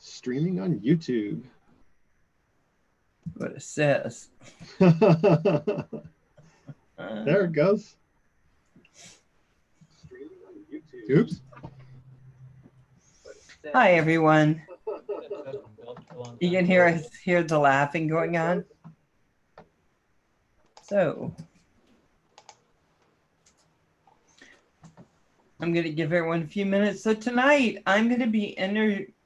Streaming on YouTube. What it says. There it goes. Oops. Hi, everyone. You can hear the laughing going on. So I'm going to give everyone a few minutes. So tonight I'm going to be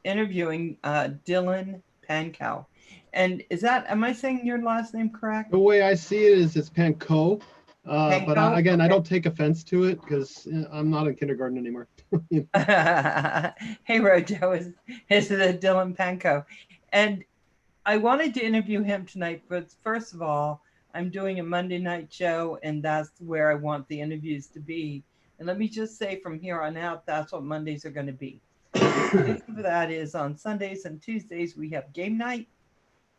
interviewing Dylan Pankow. And am I saying your last name correct? The way I see it is it's Pankow. Pankow? But I don't take offense to it because I'm not in kindergarten anymore. Hey, Rojo, is it Dylan Pankow? And I wanted to interview him tonight, but first of all, I'm doing a Monday night show, and that's where I want the interviews to be. And let me just say from here on out, that's what Mondays are going to be. The reason for that is on Sundays and Tuesdays, we have game night,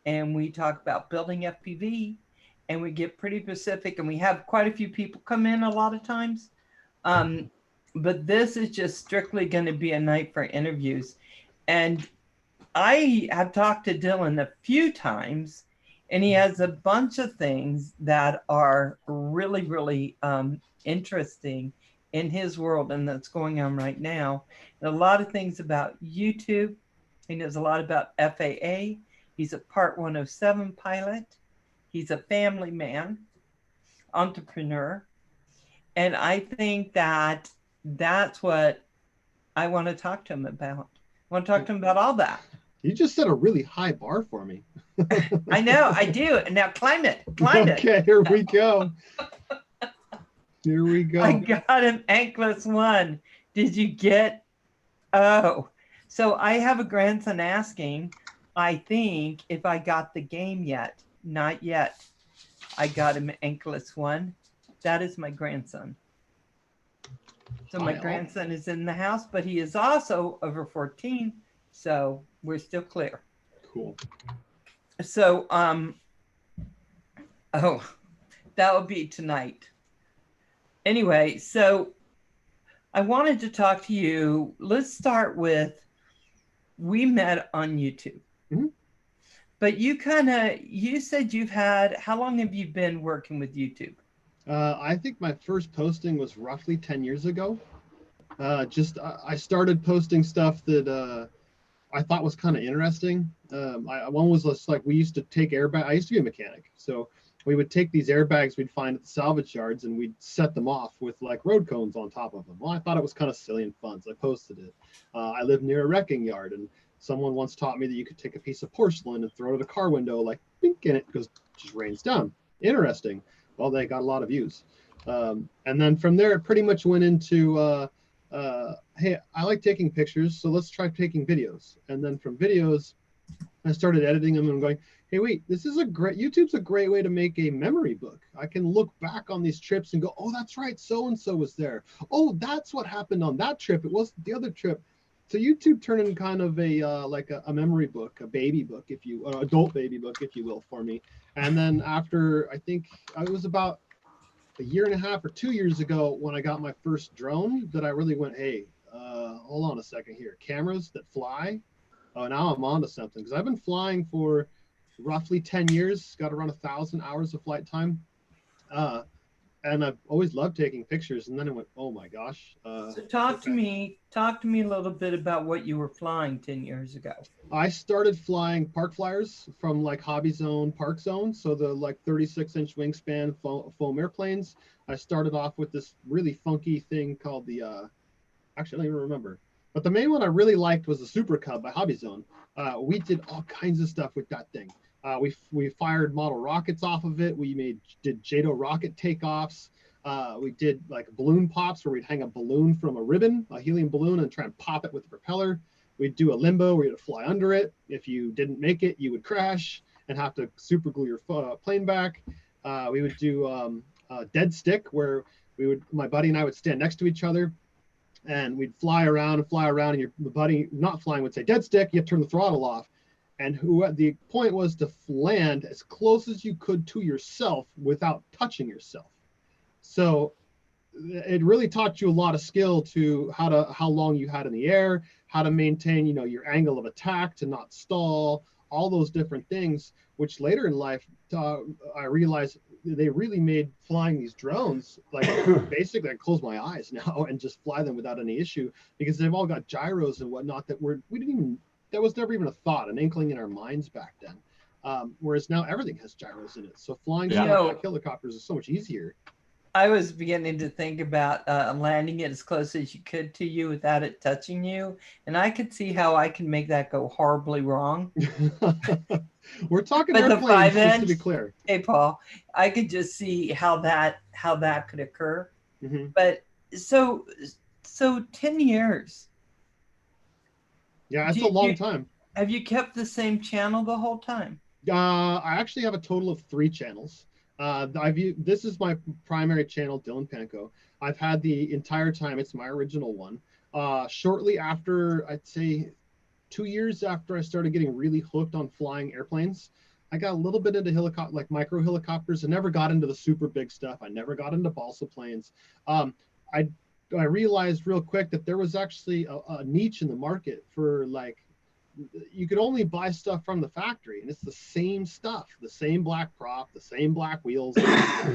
and we talk about building FPV, and we get pretty specific, and we have quite a few people come in a lot of times. But this is just strictly going to be a night for interviews. And I have talked to Dylan a few times, and he has a bunch of things that are really, really interesting in his world and that's going on right now. And a lot of things about YouTube. He knows a lot about FAA. He's a Part 107 pilot. He's a family man, entrepreneur. And I think that that's what I want to talk to him about. I want to talk to him about all that. You just set a really high bar for me. I know, I do. And now climb it. Okay, here we go. Here we go. I got him anklets 1. Did you get? Oh, so I have a grandson asking, I think, if I got the game yet. Not yet. I got him anklets 1. That is my grandson. So my grandson is in the house, but he is also over 14. So we're still clear. Cool. So, that would be tonight. Anyway, so I wanted to talk to you. Let's start with, we met on YouTube. Mm-hmm. But you said how long have you been working with YouTube? I think my first posting was roughly 10 years ago. I started posting stuff that I thought was kind of interesting. One was just like, we used to take airbags. I used to be a mechanic. So we would take these airbags we'd find at the salvage yards and we'd set them off with like road cones on top of them. Well, I thought it was kind of silly and fun, so I posted it. I live near a wrecking yard, and someone once taught me that you could take a piece of porcelain and throw it at a car window, like, bink, and it just rains down. Interesting. Well, they got a lot of views. And then from there, it pretty much went into, hey, I like taking pictures, so let's try taking videos. And then from videos, I started editing them and going, hey, wait, YouTube's a great way to make a memory book. I can look back on these trips and go, oh, that's right, so-and-so was there. Oh, that's what happened on that trip. It wasn't the other trip. So YouTube turned in kind of a memory book, a baby book, adult baby book, if you will, for me. And then after, I think it was about a year and a half or 2 years ago when I got my first drone, that I really went, hey, hold on a second here. Cameras that fly. Oh, now I'm onto something, because I've been flying for roughly 10 years, got around 1,000 hours of flight time. And I've always loved taking pictures. And then I went, oh my gosh. So talk to me a little bit about what you were flying 10 years ago. I started flying park flyers from like Hobby Zone, Park Zone. So the like 36-inch wingspan foam airplanes. I started off with this really funky thing called the, actually I don't even remember. But the main one I really liked was the Super Cub by Hobby Zone. We did all kinds of stuff with that thing. We fired model rockets off of it. We did JATO rocket takeoffs. We did like balloon pops where we'd hang a balloon from a ribbon, a helium balloon, and try and pop it with the propeller. We'd do a limbo where you had to fly under it. If you didn't make it, you would crash and have to super glue your plane back. We would do dead stick where my buddy and I would stand next to each other and we'd fly around, and your buddy not flying would say, dead stick, you have to turn the throttle off. And the point was to land as close as you could to yourself without touching yourself. So it really taught you a lot of skill to how long you had in the air, how to maintain, your angle of attack to not stall, all those different things, which later in life, I realized they really made flying these drones, like basically I close my eyes now and just fly them without any issue, because they've all got gyros and whatnot that that was never even a thought, an inkling in our minds back then. Whereas now everything has gyros in it. So flying helicopters is so much easier. I was beginning to think about landing it as close as you could to you without it touching you. And I could see how I can make that go horribly wrong. We're talking But airplanes, just to be clear. Hey, Paul, I could just see how that could occur. Mm-hmm. But so 10 years. Yeah, that's a long time. Have you kept the same channel the whole time? I actually have a total of 3 channels. This is my primary channel, Dylan Pankow. I've had the entire time. It's my original one. Shortly after, I'd say 2 years after I started getting really hooked on flying airplanes, I got a little bit into like micro helicopters. I never got into the super big stuff. I never got into balsa planes. I realized real quick that there was actually a niche in the market for, like, you could only buy stuff from the factory, and it's the same stuff, the same black prop, the same black wheels, the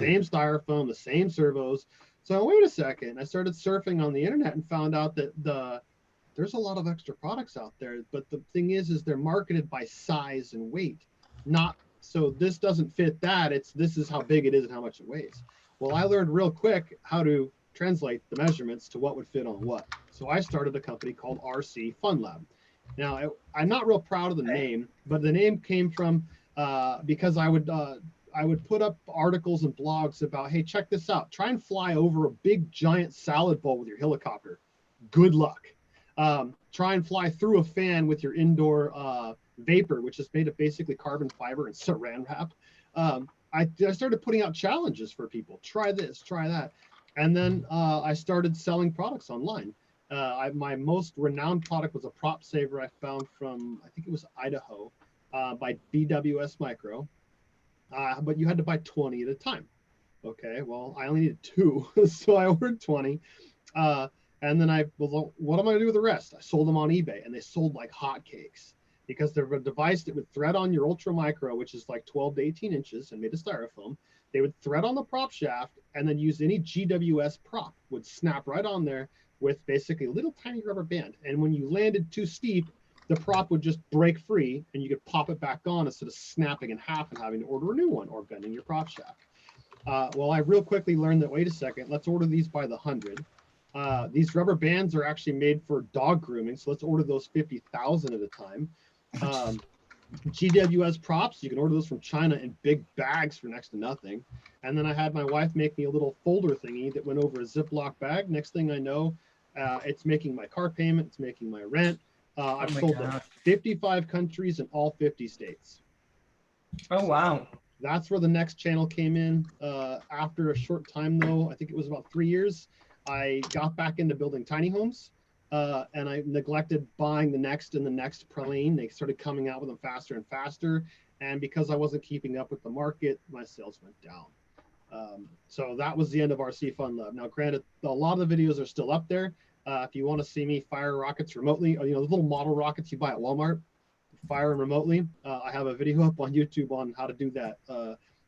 same styrofoam, the same servos. So wait a second, I started surfing on the internet and found out that there's a lot of extra products out there, but the thing is they're marketed by size and weight, not so this doesn't fit that, this is how big it is and how much it weighs. Well, I learned real quick how to translate the measurements to what would fit on what. So I started a company called RC Fun Lab. Now, I'm not real proud of the name, but the name came from because I would put up articles and blogs about, hey, check this out. Try and fly over a big giant salad bowl with your helicopter. Good luck. Try and fly through a fan with your indoor vapor, which is made of basically carbon fiber and saran wrap. I started putting out challenges for people. Try this, try that. And then I started selling products online. My most renowned product was a prop saver I found from, I think it was Idaho, by BWS Micro, but you had to buy 20 at a time. Okay, well, I only needed 2, so I ordered 20, and then what am I gonna do with the rest? I sold them on eBay, and they sold like hotcakes, because they're a device that would thread on your ultra micro, which is like 12 to 18 inches and made of styrofoam. They would thread on the prop shaft and then use any GWS prop, would snap right on there with basically a little tiny rubber band. And when you landed too steep, the prop would just break free and you could pop it back on instead of snapping in half and having to order a new one or bending your prop shaft. Well, I real quickly learned that, wait a second, let's order these by the 100. These rubber bands are actually made for dog grooming, so let's order those 50,000 at a time. GWS props, you can order those from China in big bags for next to nothing. And then I had my wife make me a little folder thingy that went over a Ziploc bag. Next thing I know, it's making my car payment, it's making my rent. I've sold to 55 countries in all 50 states. Oh, wow. That's where the next channel came in. After a short time, though, I think it was about 3 years, I got back into building tiny homes. And I neglected buying the next and the next plane. They started coming out with them faster and faster. And because I wasn't keeping up with the market, my sales went down. So that was the end of RC Fun Lab. Now, granted, a lot of the videos are still up there. If you want to see me fire rockets remotely, or, the little model rockets you buy at Walmart, fire them remotely. I have a video up on YouTube on how to do that.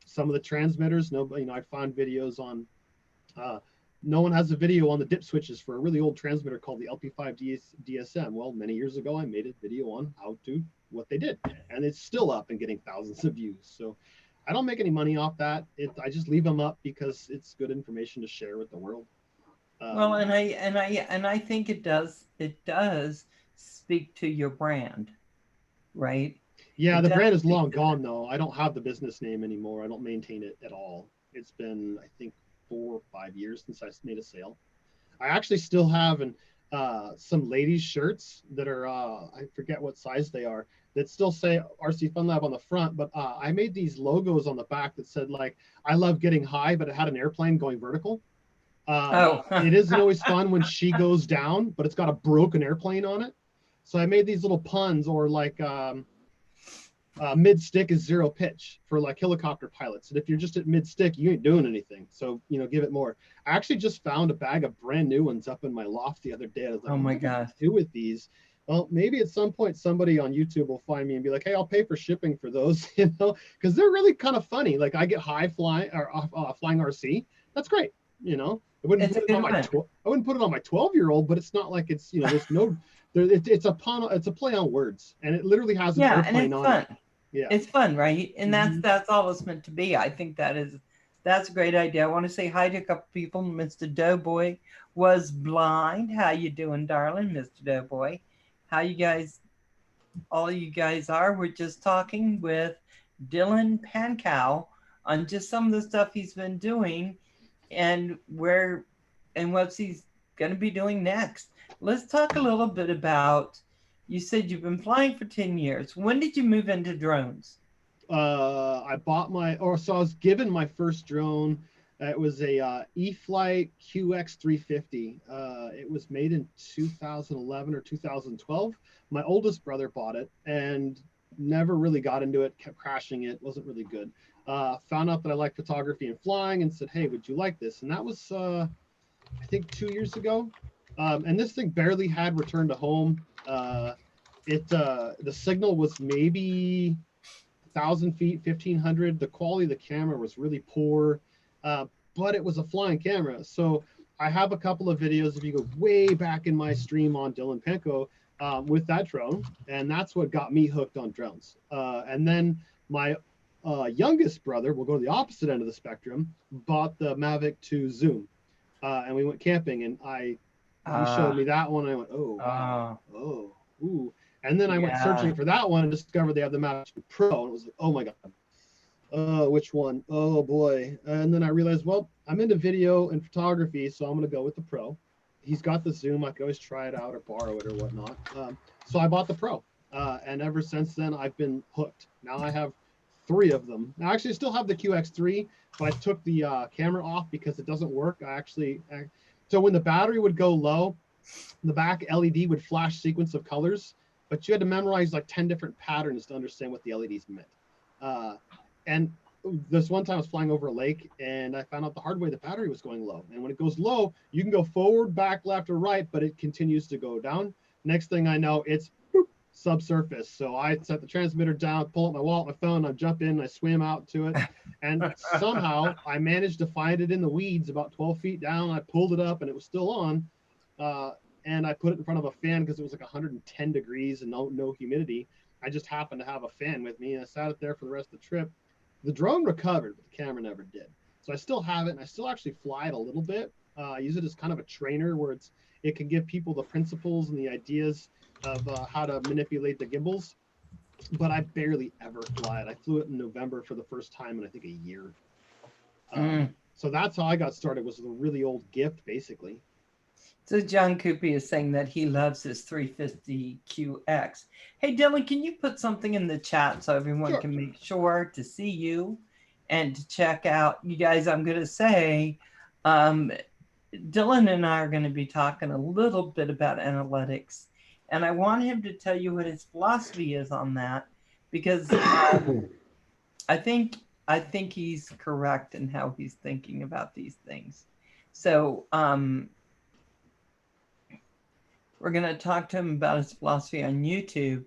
Some of the transmitters, I found videos on, no one has a video on the dip switches for a really old transmitter called the LP5 DSM. Well, many years ago, I made a video on how to, what they did, and it's still up and getting thousands of views. So I don't make any money off that. I just leave them up because it's good information to share with the world. Well, and I think it does speak to your brand, right? Yeah, the brand is long gone though. I don't have the business name anymore. I don't maintain it at all. It's been, I think, 4 or 5 years since I made a sale. I actually still have some ladies' shirts that are, I forget what size they are, that still say RC Fun Lab on the front, but I made these logos on the back that said, like, I love getting high, but it had an airplane going vertical. It isn't always fun when she goes down, but it's got a broken airplane on it. So I made these little puns, or like, Mid stick is 0 pitch for like helicopter pilots. And if you're just at mid stick, you ain't doing anything. So, you know, give it more. I actually just found a bag of brand new ones up in my loft the other day. I was like, Oh what my am I gonna gosh. do with these? Well, maybe at some point somebody on YouTube will find me and be like, hey, I'll pay for shipping for those, you know, because they're really kind of funny. Like I get high flying or flying RC. That's great. You know, It's a good one. I wouldn't put it on my 12-year-old, but it's not like it's, you know, there's no, it's a play on words, and it literally has an Yeah, and airplane it's on it. fun. Yeah. It's fun, right? And Mhm. that's all it's meant to be. I think that's a great idea. I want to say hi to a couple people. Mr. Doughboy was blind. How you doing, darling, Mr. Doughboy? How you guys, all you guys are? We're just talking with Dylan Pankow on just some of the stuff he's been doing and where and what he's going to be doing next. Let's talk a little bit about. You said you've been flying for 10 years. When did you move into drones? I bought so I was given my first drone. It was a E-Flight QX350. It was made in 2011 or 2012. My oldest brother bought it and never really got into it, kept crashing it, wasn't really good. Found out that I like photography and flying and said, hey, would you like this? And that was, I think, 2 years ago. And this thing barely had return to home. The signal was maybe 1,000 feet, 1,500. The quality of the camera was really poor, but it was a flying camera. So I have a couple of videos, if you go way back in my stream on Dylan Pankow, with that drone, and that's what got me hooked on drones. And then my youngest brother, we'll go to the opposite end of the spectrum, bought the Mavic 2 Zoom, and we went camping, and he showed Ah, me that one. And I went, oh wow, oh, oh, ooh. And then I went yeah. searching for that one and discovered they have the Mavic Pro. And it was like, oh my God. Which one? Oh boy. And then I realized, well, I'm into video and photography, so I'm going to go with the Pro. He's got the Zoom. I can always try it out or borrow it or whatnot. So I bought the Pro. And ever since then, I've been hooked. Now I have 3 of them. Now, actually, I still have the QX3, but I took the camera off because it doesn't work. So when the battery would go low, the back LED would flash sequence of colors, but you had to memorize like 10 different patterns to understand what the LEDs meant. And this one time I was flying over a lake and I found out the hard way the battery was going low. And when it goes low, you can go forward, back, left, or right, but it continues to go down. Next thing I know, it's boop, subsurface. So I set the transmitter down, pull up my wallet, my phone, I jump in, I swim out to it. And somehow I managed to find it in the weeds about 12 feet down. I pulled it up and it was still on. And I put it in front of a fan because it was like 110 degrees and no humidity. I just happened to have a fan with me and I sat it there for the rest of the trip. The drone recovered, but the camera never did. So I still have it, and I still actually fly it a little bit. I use it as kind of a trainer where it can give people the principles and the ideas of how to manipulate the gimbals. But I barely ever fly it. I flew it in November for the first time in I think a year. So that's how I got started. Was a really old gift, basically. So John Coopy is saying that he loves his 350QX. Hey Dylan, can you put something in the chat so everyone Sure. can make sure to see you and to check out you guys? I'm going to say Dylan and I are going to be talking a little bit about analytics, and I want him to tell you what his philosophy is on that because I think he's correct in how he's thinking about these things. So we're going to talk to him about his philosophy on YouTube.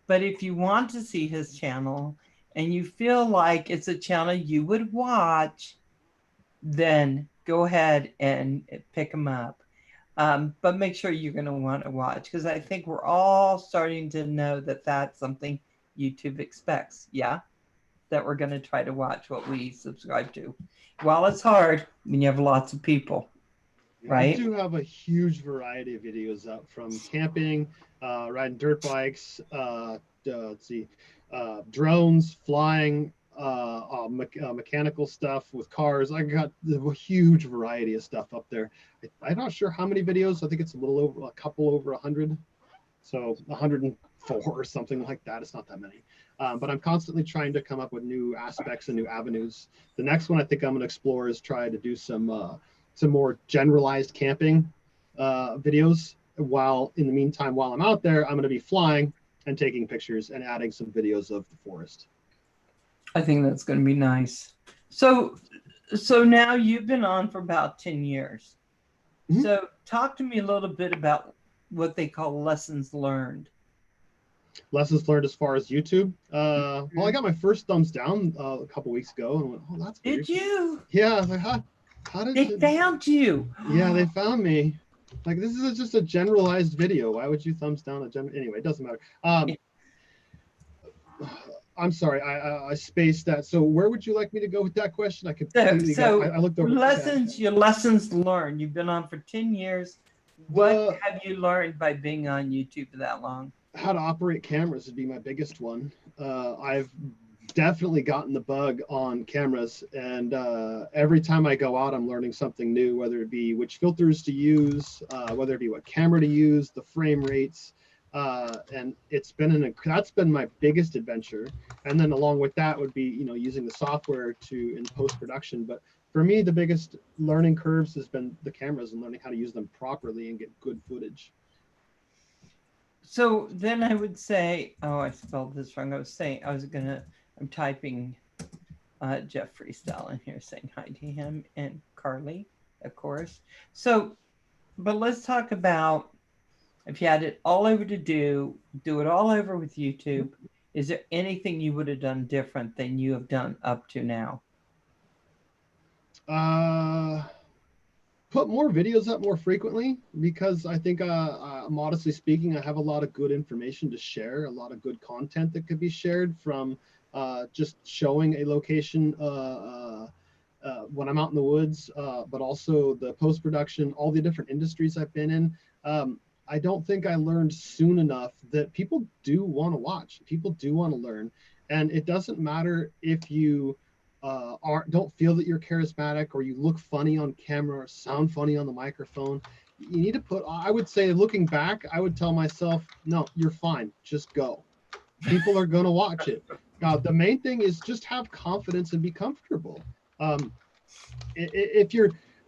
But if you want to see his channel and you feel like it's a channel you would watch, then go ahead and pick him up. But make sure you're going to want to watch because I think we're all starting to know that that's something YouTube expects. Yeah. That we're going to try to watch what we subscribe to. While it's hard when you have lots of people. Right? I do have a huge variety of videos up from camping, riding dirt bikes, let's see, drones, flying, mechanical stuff with cars. I got a huge variety of stuff up there. I'm not sure how many videos. I think it's a couple over 100. So 104 or something like that. It's not that many. But I'm constantly trying to come up with new aspects and new avenues. The next one I think I'm going to explore is try to do some more generalized camping videos. While in the meantime, while I'm out there, I'm going to be flying. and taking pictures and adding some videos of the forest. I think that's going to be nice. So, so now you've been on for about 10 years. Mm-hmm. So talk to me a little bit about what they call lessons learned. Lessons learned as far as YouTube. Well, I got my first thumbs down a couple weeks ago, and went, "Oh, that's weird." Did you? Yeah, I was like, how did They found you. Yeah, they found me. Like, this is just a generalized video. Why would you thumbs down a anyway? It doesn't matter. I'm sorry, I spaced that. So where would you like me to go with that question? I completely I looked over. Lessons, your lessons learned. You've been on for 10 years. What have you learned by being on YouTube for that long? How to operate cameras would be my biggest one. I've definitely gotten the bug on cameras, and every time I go out, I'm learning something new, whether it be which filters to use, whether it be what camera to use, the frame rates. And it's been that's been my biggest adventure. And then along with that would be, using the software in post-production. But for me, the biggest learning curves has been the cameras and learning how to use them properly and get good footage. So then I would say, oh, I spelled this wrong. I'm typing Jeff Freestyle in here saying hi to him and Carly, of course. So, but let's talk about, if you had it all over to do it all over with YouTube, is there anything you would have done different than you have done up to now? Put more videos up more frequently, because I think, modestly speaking, I have a lot of good information to share, a lot of good content that could be shared from just showing a location when I'm out in the woods, but also the post-production, all the different industries I've been in. I don't think I learned soon enough that people do want to watch. People do want to learn. And it doesn't matter if you don't feel that you're charismatic, or you look funny on camera, or sound funny on the microphone. You need to I would say, looking back, I would tell myself, no, you're fine. Just go. People are going to watch it. The main thing is just have confidence and be comfortable.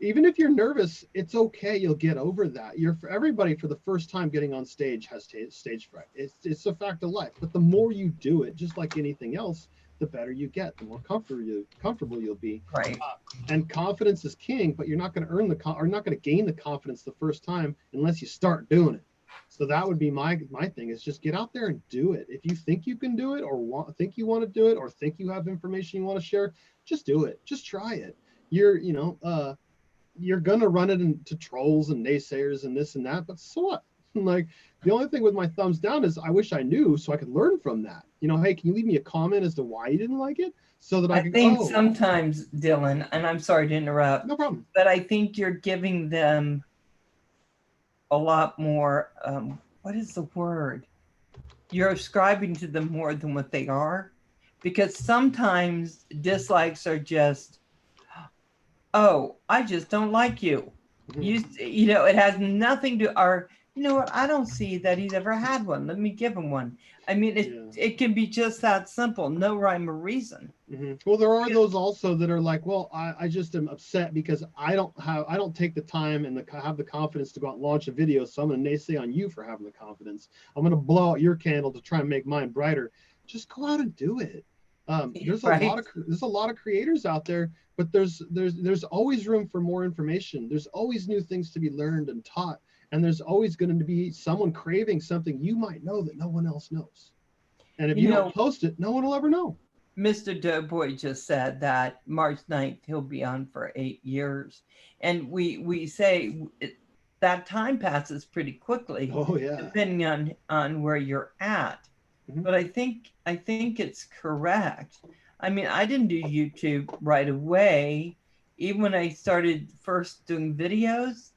Even if you're nervous, it's okay. You'll get over that. For everybody, for the first time getting on stage, has stage fright. It's a fact of life. But the more you do it, just like anything else, the better you get, the more comfortable you'll be. Right. And confidence is king, but you're not going to not going to gain the confidence the first time unless you start doing it. So that would be my thing, is just get out there and do it. If you think you can do it, or think you want to do it, or think you have information you want to share, just do it. Just try it. You're gonna run it into trolls and naysayers and this and that, but so what? Like, the only thing with my thumbs down is I wish I knew, so I could learn from that. Hey, can you leave me a comment as to why you didn't like it, so that I can think sometimes, Dylan, and I'm sorry to interrupt. No problem. But I think you're giving them a lot more, what is the word? You're ascribing to them more than what they are, because sometimes dislikes are just, oh, I just don't like you. Mm-hmm. It has nothing to our, you know what? I don't see that he's ever had one. Let me give him one. I mean, it can be just that simple. No rhyme or reason. Mm-hmm. Well, there are those also that are like, well, I just am upset because I don't take the time and have the confidence to go out and launch a video. So I'm going to naysay on you for having the confidence. I'm going to blow out your candle to try and make mine brighter. Just go out and do it. There's a lot of creators out there, but there's always room for more information. There's always new things to be learned and taught, and there's always going to be someone craving something you might know that no one else knows. And if you don't post it, no one will ever know. Mr. Doughboy just said that March 9th he'll be on for 8 years, and we say that time passes pretty quickly. Oh yeah, depending on where you're at. Mm-hmm. But I think it's correct. I mean, I didn't do YouTube right away, even when I started first doing videos,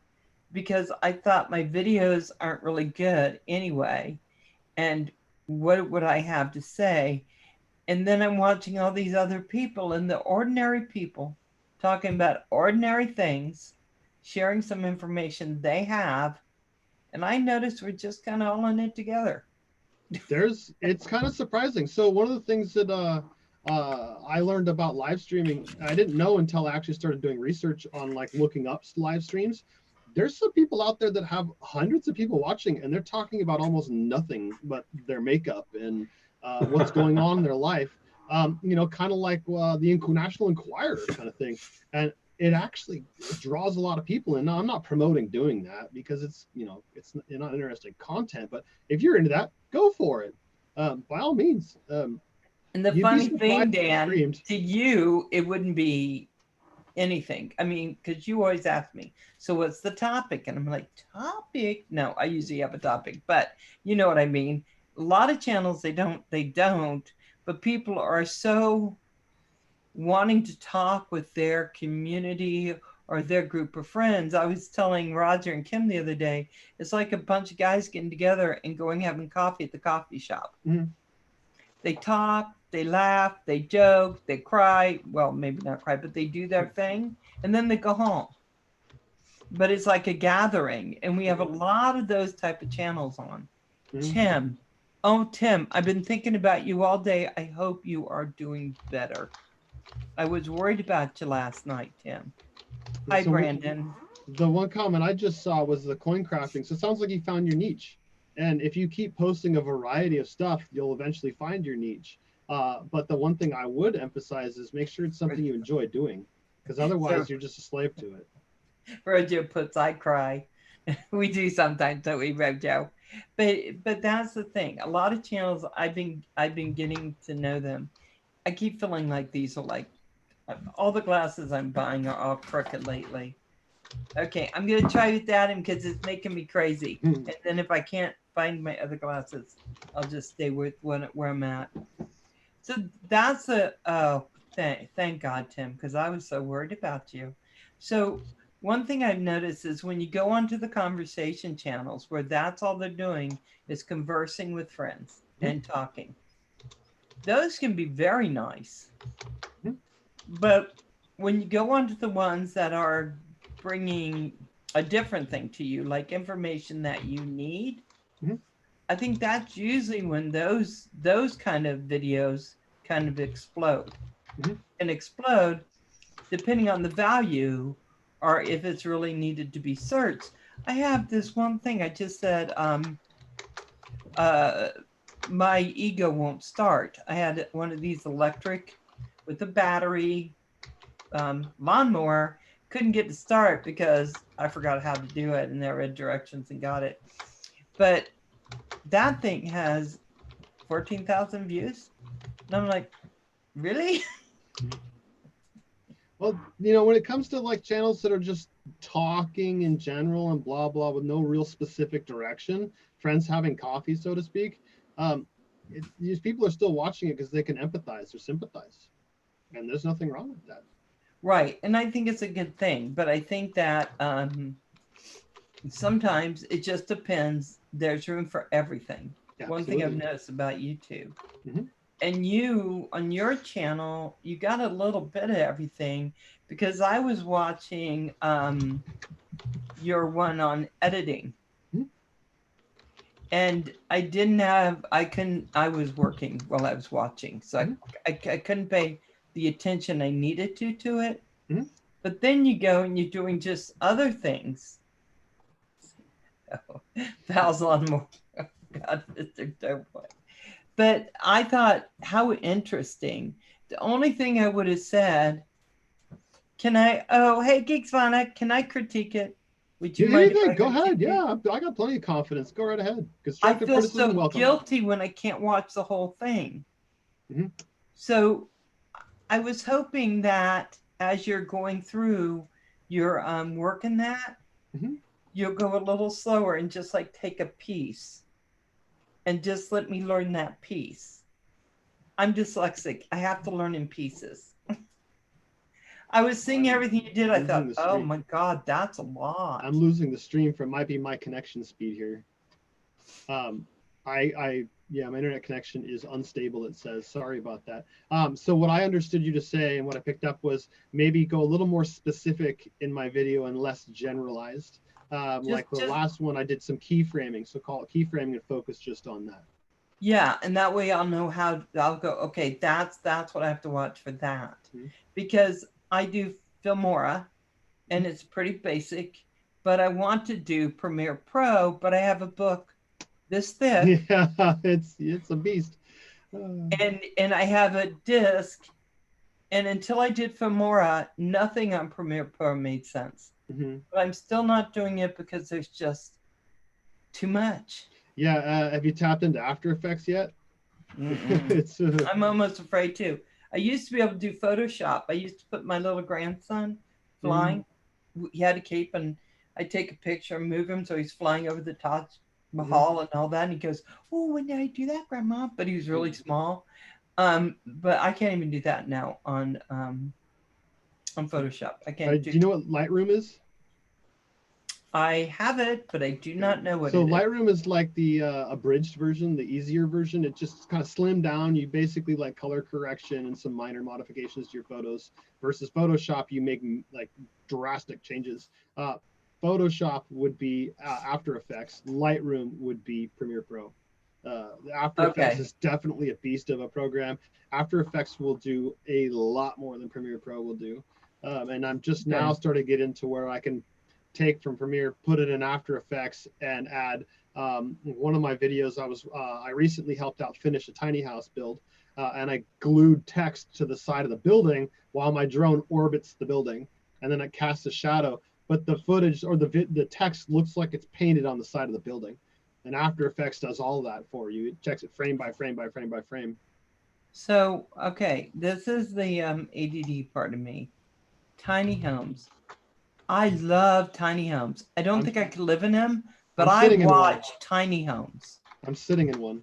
because I thought my videos aren't really good anyway. And what would I have to say? And then I'm watching all these other people, and the ordinary people talking about ordinary things, sharing some information they have. And I noticed we're just kind of all in it together. It's kind of surprising. So one of the things that I learned about live streaming, I didn't know until I actually started doing research on, like, looking up live streams. there's some people out there that have hundreds of people watching, and they're talking about almost nothing but their makeup and what's going on in their life. You know, kind of like the National Enquirer kind of thing. And it actually draws a lot of people in. Now, I'm not promoting doing that because it's, you know, it's not interesting content, but if you're into that, go for it. By all means. And the You'd be funny thing, surprised Dan, to you, it wouldn't be anything. I mean, because you always ask me, so what's the topic? And I'm like, topic? No, I usually have a topic, but you know what I mean. A lot of channels, they don't, but people are so wanting to talk with their community or their group of friends. I was telling Roger and Kim the other day, it's like a bunch of guys getting together and going having coffee at the coffee shop. Mm-hmm. They talk, they laugh, they joke, they cry. Well, maybe not cry, but they do their thing, and then they go home. But it's like a gathering, and we have a lot of those type of channels on. Mm-hmm. Tim, oh Tim, I've been thinking about you all day. I hope you are doing better. I was worried about you last night, Tim. Hi, so Brandon. The one comment I just saw was the coin crafting. So it sounds like you found your niche. And if you keep posting a variety of stuff, you'll eventually find your niche. But the one thing I would emphasize is make sure it's something you enjoy doing, because otherwise you're just a slave to it. Rojo puts, I cry. We do sometimes, don't we, Rojo? But that's the thing. A lot of channels, I've been getting to know them. I keep feeling like these are like, all the glasses I'm buying are all crooked lately. Okay, I'm going to try with that because it's making me crazy. And then if I can't find my other glasses, I'll just stay with where I'm at. So that's thank God, Tim, because I was so worried about you. So one thing I've noticed is when you go onto the conversation channels where that's all they're doing is conversing with friends and talking. Those can be very nice. But when you go onto the ones that are bringing a different thing to you, like information that you need, I think that's usually when those kind of videos kind of explode. And explode depending on the value or if it's really needed to be searched. I have this one thing I just said, my ego won't start. I had one of these electric with a battery lawnmower, couldn't get to start because I forgot how to do it and I read directions and got it. But that thing has 14,000 views. And I'm like, really? Well, you know, when it comes to like channels that are just talking in general and blah, blah, with no real specific direction, friends having coffee, so to speak, these people are still watching it because they can empathize or sympathize. And there's nothing wrong with that. Right. And I think it's a good thing. But I think that sometimes it just depends. There's room for everything. Absolutely. One thing I've noticed about YouTube. And you, on your channel, you got a little bit of everything, because I was watching your one on editing. And I didn't have, I was working while I was watching. So I couldn't pay the attention I needed to it. But then you go and you're doing just other things. Oh, Val's on more. Oh, God, Mr. Doughboy. But I thought, how interesting. The only thing I would have said, can I, oh, hey, Geeksvana, can I critique it? Would you mind? Go ahead. Yeah, I got plenty of confidence. Go right ahead. I feel so guilty when I can't watch the whole thing. So I was hoping that as you're going through your work in that, you'll go a little slower and just like take a piece and just let me learn that piece. I'm dyslexic. I have to learn in pieces. I was seeing everything you did. I thought, oh my God, that's a lot. I'm losing the stream from might be my connection speed here. Yeah, my internet connection is unstable, it says. Sorry about that. So what I understood you to say and what I picked up was maybe go a little more specific in my video and less generalized. Like the last one, I did some keyframing. So call it keyframing and focus just on that. Yeah, and that way I'll know how, I'll go, okay, that's what I have to watch for that. Because I do Filmora, and it's pretty basic, but I want to do Premiere Pro, but I have a book this thick, Yeah, it's a beast. and I have a disc, and until I did Filmora, nothing on Premiere Pro made sense. Mhm. But I'm still not doing it because there's just too much. Yeah, have you tapped into After Effects yet? It's I'm almost afraid to. I used to be able to do Photoshop. I used to put my little grandson flying. He had a cape, and I'd take a picture and move him so he's flying over the Taj Mahal and all that. And he goes, "Oh, when did I do that, Grandma?" But he was really small. But I can't even do that now on Photoshop. I can't do do. you know what Lightroom is? I have it, but I do not know what So it is. Lightroom is like the abridged version, the easier version. It just kind of slimmed down. You basically like color correction and some minor modifications to your photos. Versus Photoshop, you make like drastic changes. Photoshop would be After Effects. Lightroom would be Premiere Pro. After Effects Okay. is definitely a beast of a program. After Effects will do a lot more than Premiere Pro will do. And I'm just now starting to get into where I can take from Premiere, put it in After Effects, and add one of my videos. I recently helped out finish a tiny house build, and I glued text to the side of the building while my drone orbits the building, and then it casts a shadow. But the footage or the text looks like it's painted on the side of the building, and After Effects does all that for you. It checks it frame by frame by frame by frame. So, okay, this is the ADD part of me. Tiny homes. I love tiny homes. I don't think I could live in them, but I'm I sitting in one. watch tiny homes. I'm sitting in one.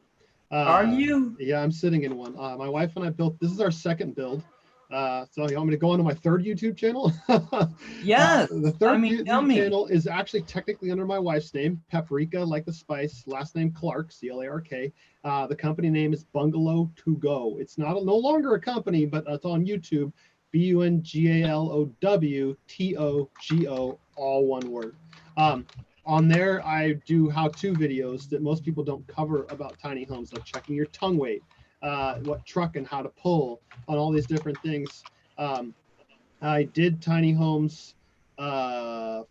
Are you? Yeah, I'm sitting in one. My wife and I built. This is our second build. So you want me to go into my third YouTube channel? Yes. The I third mean, tell YouTube me. channel is actually technically under my wife's name, Paprika, like the spice. Last name Clark, C-L-A-R-K. The company name is Bungalow to Go. It's not no longer a company, but it's on YouTube. BUNGALOWTOGO, all one word. On there, I do how-to videos that most people don't cover about tiny homes, like checking your tongue weight, what truck and how to pull, on all these different things. I did tiny homes a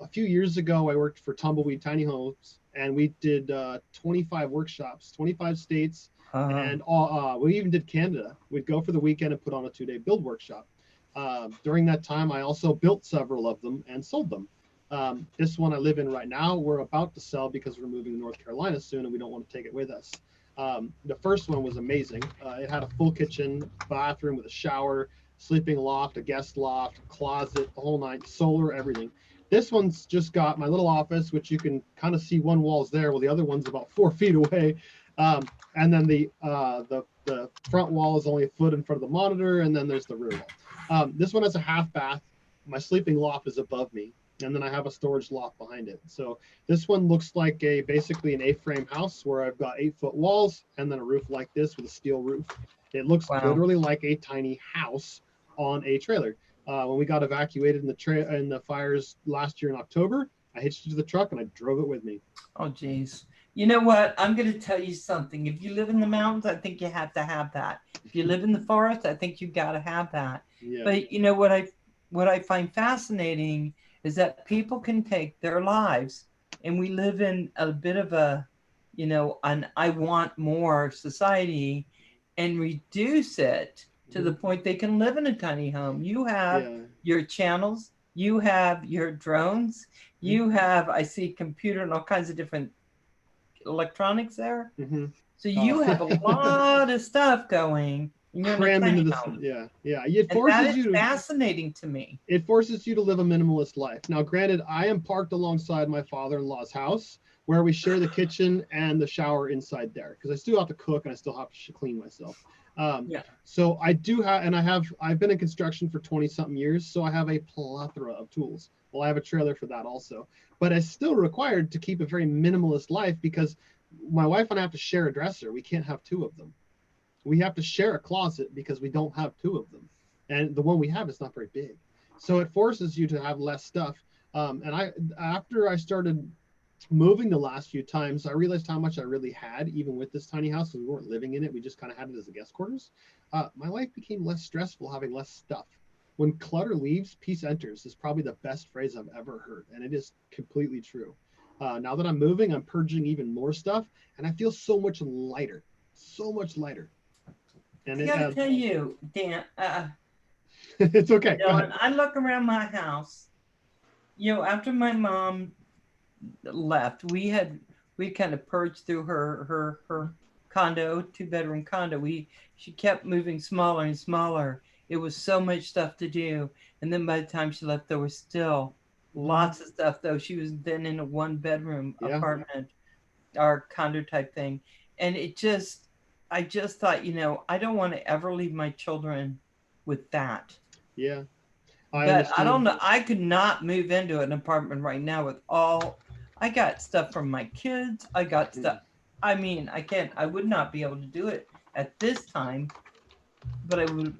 few years ago. I worked for Tumbleweed Tiny Homes, and we did 25 workshops, 25 states, and we even did Canada. We'd go for the weekend and put on a 2-day build workshop. During that time, I also built several of them and sold them. This one I live in right now, we're about to sell because we're moving to North Carolina soon and we don't want to take it with us. The first one was amazing. It had a full kitchen, bathroom with a shower, sleeping loft, a guest loft, closet, the whole nine, solar, everything. This one's just got my little office, which you can kind of see one wall's there, while the other one's about 4 feet away. And then the front wall is only a foot in front of the monitor, and then there's the rear wall. This one has a half bath. My sleeping loft is above me, and then I have a storage loft behind it. So this one looks like basically an A-frame house where I've got 8-foot walls and then a roof like this with a steel roof. It looks literally like a tiny house on a trailer. When we got evacuated in the fires last year in October, I hitched it to the truck and I drove it with me. Oh, geez. You know what? I'm going to tell you something. If you live in the mountains, I think you have to have that. If you live in the forest, I think you've got to have that. Yeah. But you know what I find fascinating is that people can take their lives, and we live in a bit of a, an I want more society, and reduce it to the point they can live in a tiny home. You have your channels, you have your drones, you have, I see computer and all kinds of different electronics there. So you have a lot of stuff going, and you're crammed in a into tiny this. home. Yeah. It forces you to fascinating to me. It forces you to live a minimalist life. Now, granted, I am parked alongside my father-in-law's house, where we share the kitchen and the shower inside there, because I still have to cook and I still have to clean myself. So I do have, and I've been in construction for 20 something years, so I have a plethora of tools. Well, I have a trailer for that also, but it's still required to keep a very minimalist life because my wife and I have to share a dresser. We can't have 2 of them. We have to share a closet because we don't have 2 of them, and the one we have is not very big. So it forces you to have less stuff. After I started moving the last few times, I realized how much I really had, even with this tiny house. We weren't living in it. We just kind of had it as a guest quarters. My life became less stressful having less stuff. when clutter leaves, peace enters is probably the best phrase I've ever heard. And it is completely true. Now that I'm moving, I'm purging even more stuff, and I feel so much lighter, so much lighter. And I gotta tell you, Dan, it's okay. Go ahead. Dylan, I look around my house, after my mom left, we kind of purged through her condo, 2-bedroom condo. She kept moving smaller and smaller. It was so much stuff to do, and then by the time she left, there was still lots of stuff. Though she was then in a 1-bedroom apartment or condo type thing, and I just thought, I don't want to ever leave my children with that. Yeah. But I don't know. I could not move into an apartment right now with I got stuff from my kids. I got stuff. I mean, I would not be able to do it at this time, but I would,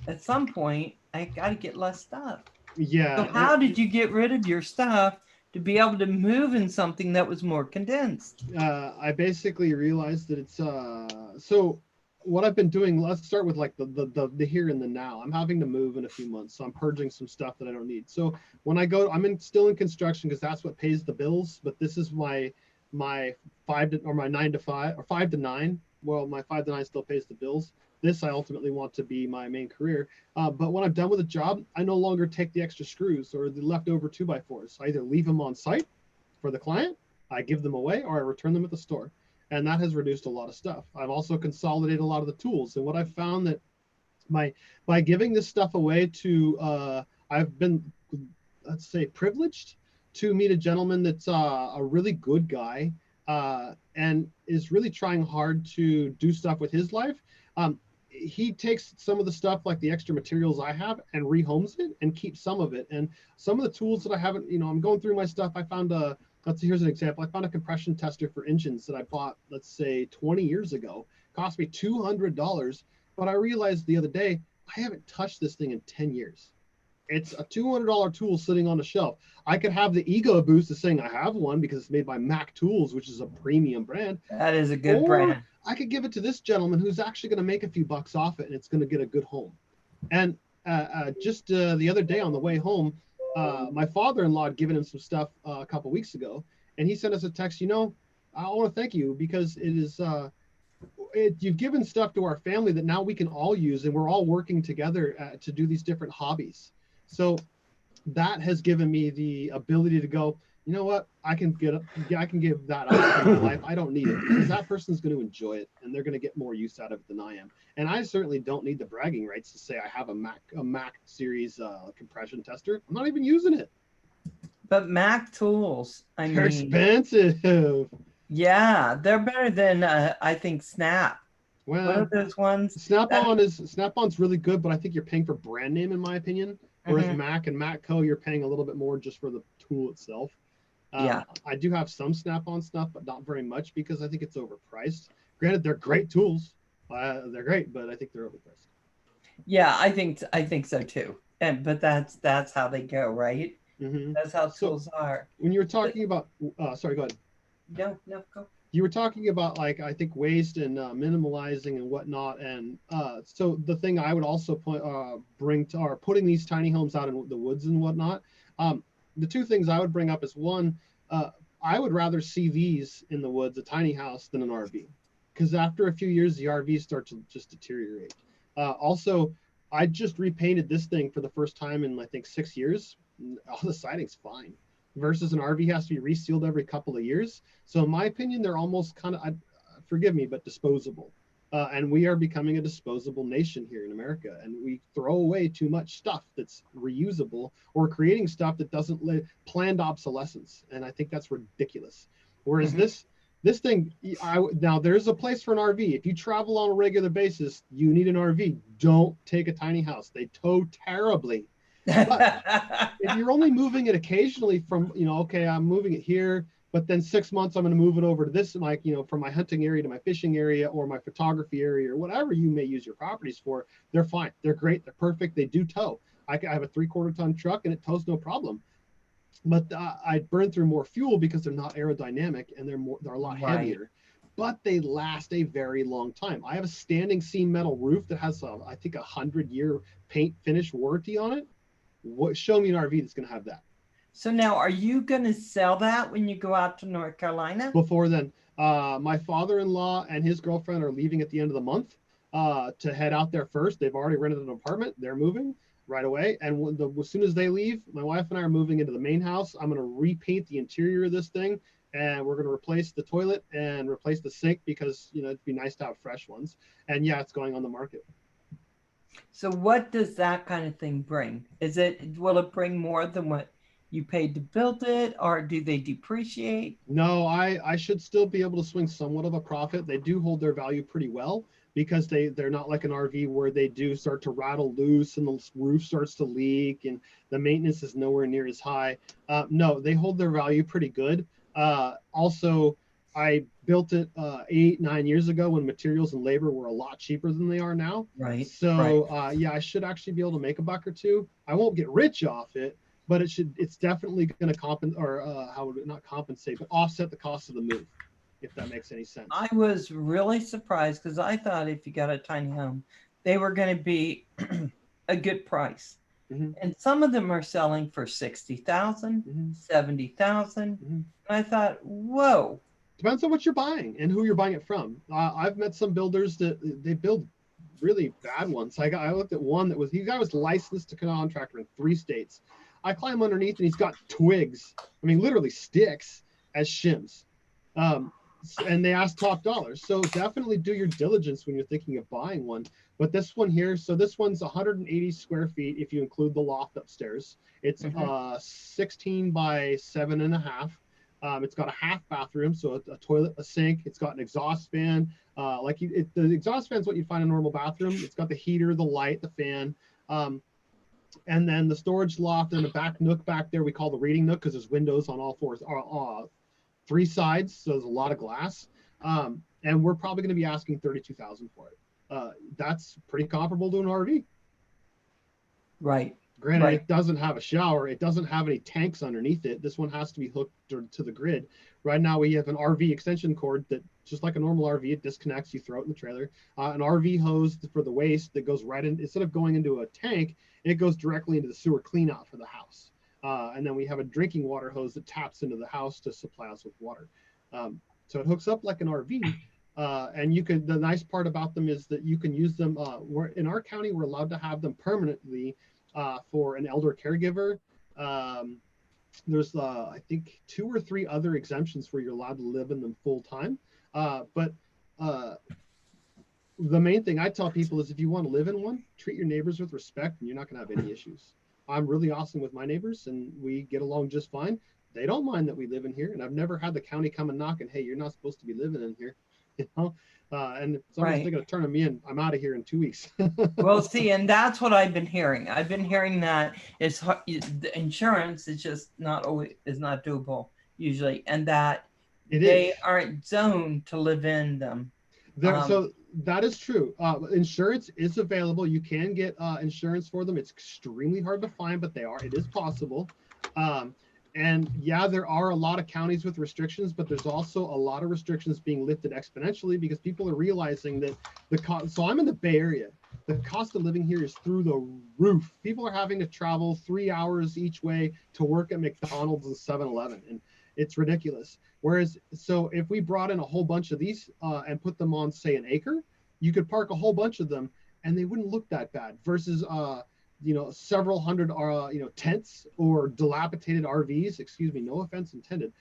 at some point, I got to get less stuff. Yeah. So how did you get rid of your stuff to be able to move in something that was more condensed? I basically realized that it's, so what I've been doing, let's start with like the here and the now. I'm having to move in a few months, so I'm purging some stuff that I don't need. So when I go, still in construction because that's what pays the bills. But this is my 9 to 5 or 5 to 9. Well, my 5 to 9 still pays the bills. This I ultimately want to be my main career. But when I'm done with a job, I no longer take the extra screws or the leftover 2x4s. I either leave them on site for the client, I give them away, or I return them at the store. And that has reduced a lot of stuff. I've also consolidated a lot of the tools. And what I've found that by giving this stuff away to, I've been, let's say, privileged to meet a gentleman that's a really good guy and is really trying hard to do stuff with his life. He takes some of the stuff, like the extra materials I have, and rehomes it and keeps some of it. And some of the tools that I haven't, I'm going through my stuff. I found here's an example. I found a compression tester for engines that I bought, let's say 20 years ago. Cost me $200, but I realized the other day, I haven't touched this thing in 10 years. It's a $200 tool sitting on a shelf. I could have the ego boost of saying I have one because it's made by Mac Tools, which is a premium brand. That is a good brand. I could give it to this gentleman who's actually going to make a few bucks off it, and it's going to get a good home. And just the other day on the way home, my father-in-law had given him some stuff a couple weeks ago, and he sent us a text. I want to thank you because it is you've given stuff to our family that now we can all use, and we're all working together to do these different hobbies. So that has given me the ability to go, you know what, I can give that up in my life. I don't need it because that person's going to enjoy it and they're going to get more use out of it than I am. And I certainly don't need the bragging rights to say I have a Mac series compression tester. I'm not even using it. But Mac Tools, they're expensive. Yeah, they're better than I think Snap. Well, what are those ones? Snap-on's really good, but I think you're paying for brand name in my opinion. Whereas Mac and Matco, you're paying a little bit more just for the tool itself. Yeah, I do have some Snap-on stuff, but not very much because I think it's overpriced. Granted, they're great tools. They're great, but I think they're overpriced. Yeah, I think so too. But that's how they go, right? Mm-hmm. That's how tools are. When you were talking about, sorry, go ahead. No, go. You were talking about I think waste and minimalizing and whatnot, and so the thing I would also bring to are putting these tiny homes out in the woods and whatnot. The two things I would bring up is one, I would rather see these in the woods, a tiny house, than an RV, because after a few years the RVs start to just deteriorate. Also, I just repainted this thing for the first time in I think 6 years. All the siding's fine. Versus an RV has to be resealed every couple of years. So in my opinion, they're almost kind of, forgive me, but disposable. And we are becoming a disposable nation here in America. And we throw away too much stuff that's reusable or creating stuff that doesn't planned obsolescence. And I think that's ridiculous. Whereas this thing, now there's a place for an RV. If you travel on a regular basis, you need an RV. Don't take a tiny house. They tow terribly. But if you're only moving it occasionally from, okay, I'm moving it here, but then 6 months I'm going to move it over to this, from my hunting area to my fishing area or my photography area or whatever you may use your properties for, they're fine. They're great. They're perfect. They do tow. I have a 3/4 ton truck and it tows no problem. But I burn through more fuel because they're not aerodynamic and they're a lot heavier. but they last a very long time. I have a standing seam metal roof that has, I think, 100-year paint finish warranty on it. Show me an RV that's going to have that. So now, are you going to sell that when you go out to North Carolina? Before then, my father-in-law and his girlfriend are leaving at the end of the month to head out there first. They've already rented an apartment. They're moving right away. And as soon as they leave, my wife and I are moving into the main house. I'm going to repaint the interior of this thing, and we're going to replace the toilet and replace the sink because, it'd be nice to have fresh ones. And yeah, it's going on the market. So what does that kind of thing bring? Will it bring more than what you paid to build it, or do they depreciate? No, I should still be able to swing somewhat of a profit. They do hold their value pretty well because they're not like an RV where they do start to rattle loose and the roof starts to leak and the maintenance is nowhere near as high. No, they hold their value pretty good. Also, I built it 8-9 years ago when materials and labor were a lot cheaper than they are now. Right. So right. yeah, I should actually be able to make a buck or two. I won't get rich off it, but it's definitely going to compensate, or how would it not compensate, but offset the cost of the move, if that makes any sense. I was really surprised because I thought if you got a tiny home, they were going to be a good price. Mm-hmm. And some of them are selling for 60,000, mm-hmm. 70,000. Mm-hmm. And I thought, whoa. Depends on what you're buying and who you're buying it from. I've met some builders that they build really bad ones. I looked at one that he was licensed to contractor in 3 states. I climb underneath and he's got twigs, I mean, literally sticks as shims. And they ask top dollars. So definitely do your diligence when you're thinking of buying one. But this one here, so this one's 180 square feet if you include the loft upstairs. It's 16 by 7.5. It's got a half bathroom, so a toilet, a sink. It's got an exhaust fan. The exhaust fan is what you'd find in a normal bathroom. It's got the heater, the light, the fan. And then the storage loft and the back nook back there we call the reading nook because there's windows on all 3 sides, so there's a lot of glass. And we're probably going to be asking $32,000 for it. That's pretty comparable to an RV. Right. Granted, It doesn't have a shower. It doesn't have any tanks underneath it. This one has to be hooked to the grid. Right now, we have an RV extension cord that, just like a normal RV, it disconnects. You throw it in the trailer. An RV hose for the waste that goes right in. Instead of going into a tank, it goes directly into the sewer cleanout for the house. And then we have a drinking water hose that taps into the house to supply us with water. So it hooks up like an RV. And the nice part about them is that you can use them. In our county, we're allowed to have them permanently for an elder caregiver. There's, I think, 2 or 3 other exemptions where you're allowed to live in them full time. But the main thing I tell people is if you want to live in one, treat your neighbors with respect and you're not going to have any issues. I'm really awesome with my neighbors and we get along just fine. They don't mind that we live in here, and I've never had the county come and knock and, hey, you're not supposed to be living in here, and if somebody's thinking of turning me in, I'm out of here in 2 weeks. Well, see, and that's what I've been hearing. I've been hearing that the insurance is just not doable usually, and that they aren't zoned to live in them. So that is true. Insurance is available. You can get insurance for them. It's extremely hard to find, but it is possible. And yeah, there are a lot of counties with restrictions, but there's also a lot of restrictions being lifted exponentially because people are realizing that so I'm in the Bay Area. The cost of living here is through the roof. People are having to travel 3 hours each way to work at McDonald's and 7-Eleven, and it's ridiculous. Whereas, so if we brought in a whole bunch of these and put them on, say, an acre, you could park a whole bunch of them and they wouldn't look that bad versus several hundred tents or dilapidated RVs, no offense intended,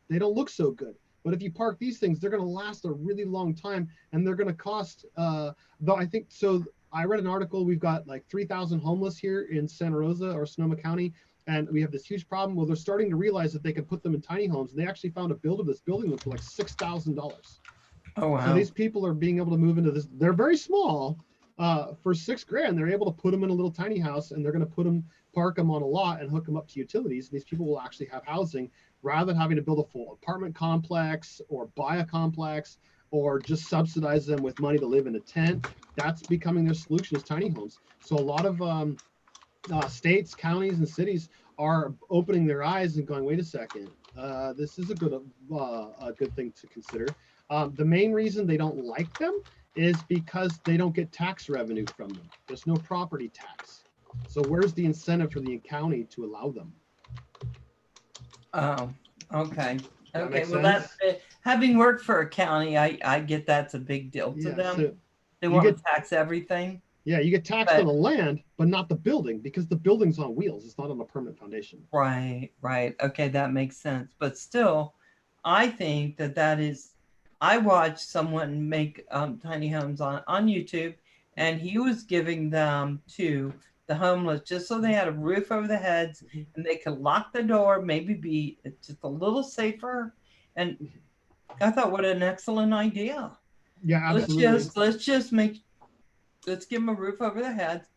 they don't look so good. But if you park these things, they're going to last a really long time and they're going to cost, though I think, so I read an article, we've got like 3,000 homeless here in Santa Rosa or Sonoma County, and we have this huge problem. Well, they're starting to realize that they can put them in tiny homes, and they actually found a builder that's building them for like $6,000. Oh, wow. So these people are being able to move into this, they're very small, for $6,000, they're able to put them in a little tiny house, and they're going to park them on a lot and hook them up to utilities. These people will actually have housing rather than having to build a full apartment complex or buy a complex or just subsidize them with money to live in a tent. That's becoming their solution is tiny homes. So a lot of states, counties, and cities are opening their eyes and going, wait a second, this is a good thing to consider. The main reason they don't like them is because they don't get tax revenue from them. There's no property tax. So where's the incentive for the county to allow them? Oh, okay. That Okay. makes Well, that's sense? having worked for a county, I get that's a big deal to Yeah. them. So They you want get to tax everything. yeah, you get taxed on But the land, but not the building because the building's on wheels. It's not on a permanent foundation. right, right. Okay, that makes sense. But still, I think that that is. I watched someone make tiny homes on YouTube, and he was giving them to the homeless just so they had a roof over their heads and they could lock the door, maybe be just a little safer. And I thought, what an excellent idea. Yeah, absolutely. Let's give them a roof over their heads.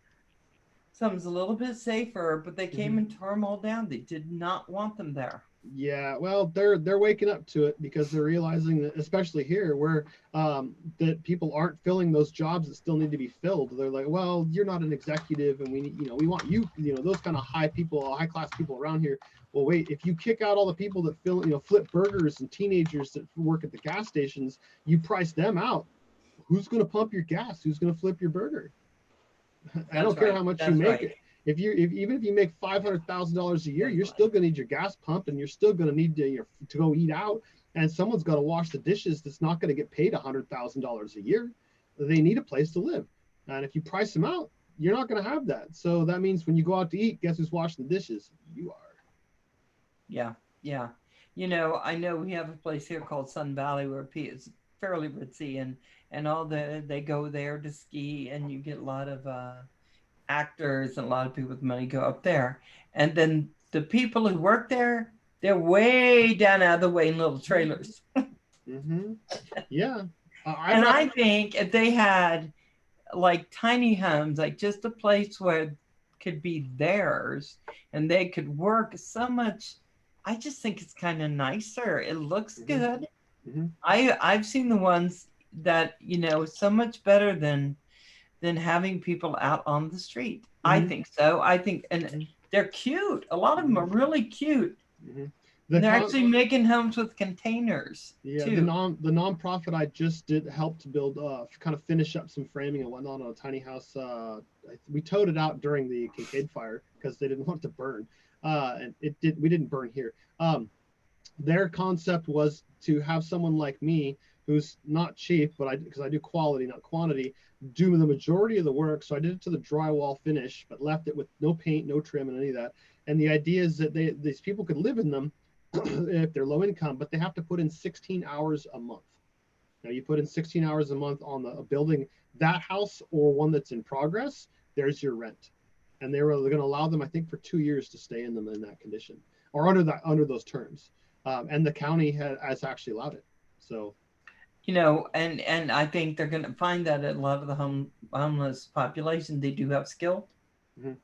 Something's a little bit safer, but they came Mhm. and tore them all down. They did not want them there. Yeah, well, they're waking up to it because they're realizing that, especially here, where that people aren't filling those jobs that still need to be filled. They're like, well, you're not an executive, and we need, we want you, those kind of high people, high class people around here. Well, wait, if you kick out all the people that flip burgers and teenagers that work at the gas stations, you price them out. Who's going to pump your gas? Who's going to flip your burger? I That's don't care right. how much you That's make right. it. If even if you make $500,000 a year, That's you're right. still going to need your gas pump, and you're still going to need to go eat out, and someone's got to wash the dishes. That's not going to get paid $100,000 a year. They need a place to live, and if you price them out, you're not going to have that. So that means when you go out to eat, guess who's washing the dishes? You are. Yeah. Yeah. I know we have a place here called Sun Valley where it's fairly ritzy, and all they go there to ski, and you get a lot of actors and a lot of people with money go up there. And then the people who work there, they're way down out of the way in little trailers. Mm-hmm. Yeah, I've And got. I think if they had like tiny homes, like just a place where could be theirs and they could work so much. I just think it's kind of nicer. It looks Mm-hmm. good. Mm-hmm. I've seen the ones that so much better than having people out on the street. I Mm-hmm. think so. I think, and they're cute. A lot of them Mm-hmm. are really cute, Mm-hmm. and The they're con actually making homes with containers Yeah, too. the nonprofit I just did helped to build, kind of finish up some framing and whatnot on a tiny house. We towed it out during the Kincaid fire because they didn't want it to burn, and we didn't burn here. Their concept was to have someone like me who's not cheap, but because I do quality, not quantity, do the majority of the work. So I did it to the drywall finish, but left it with no paint, no trim, and any of that. And the idea is that these people could live in them if they're low income, but they have to put in 16 hours a month. Now you put in 16 hours a month on a building, that house or one that's in progress, there's your rent. And they were going to allow them, I think, for 2 years to stay in them in that condition or under those terms. And the county has actually allowed it. So And I think they're going to find that a lot of the homeless population, they do have skill. mhm.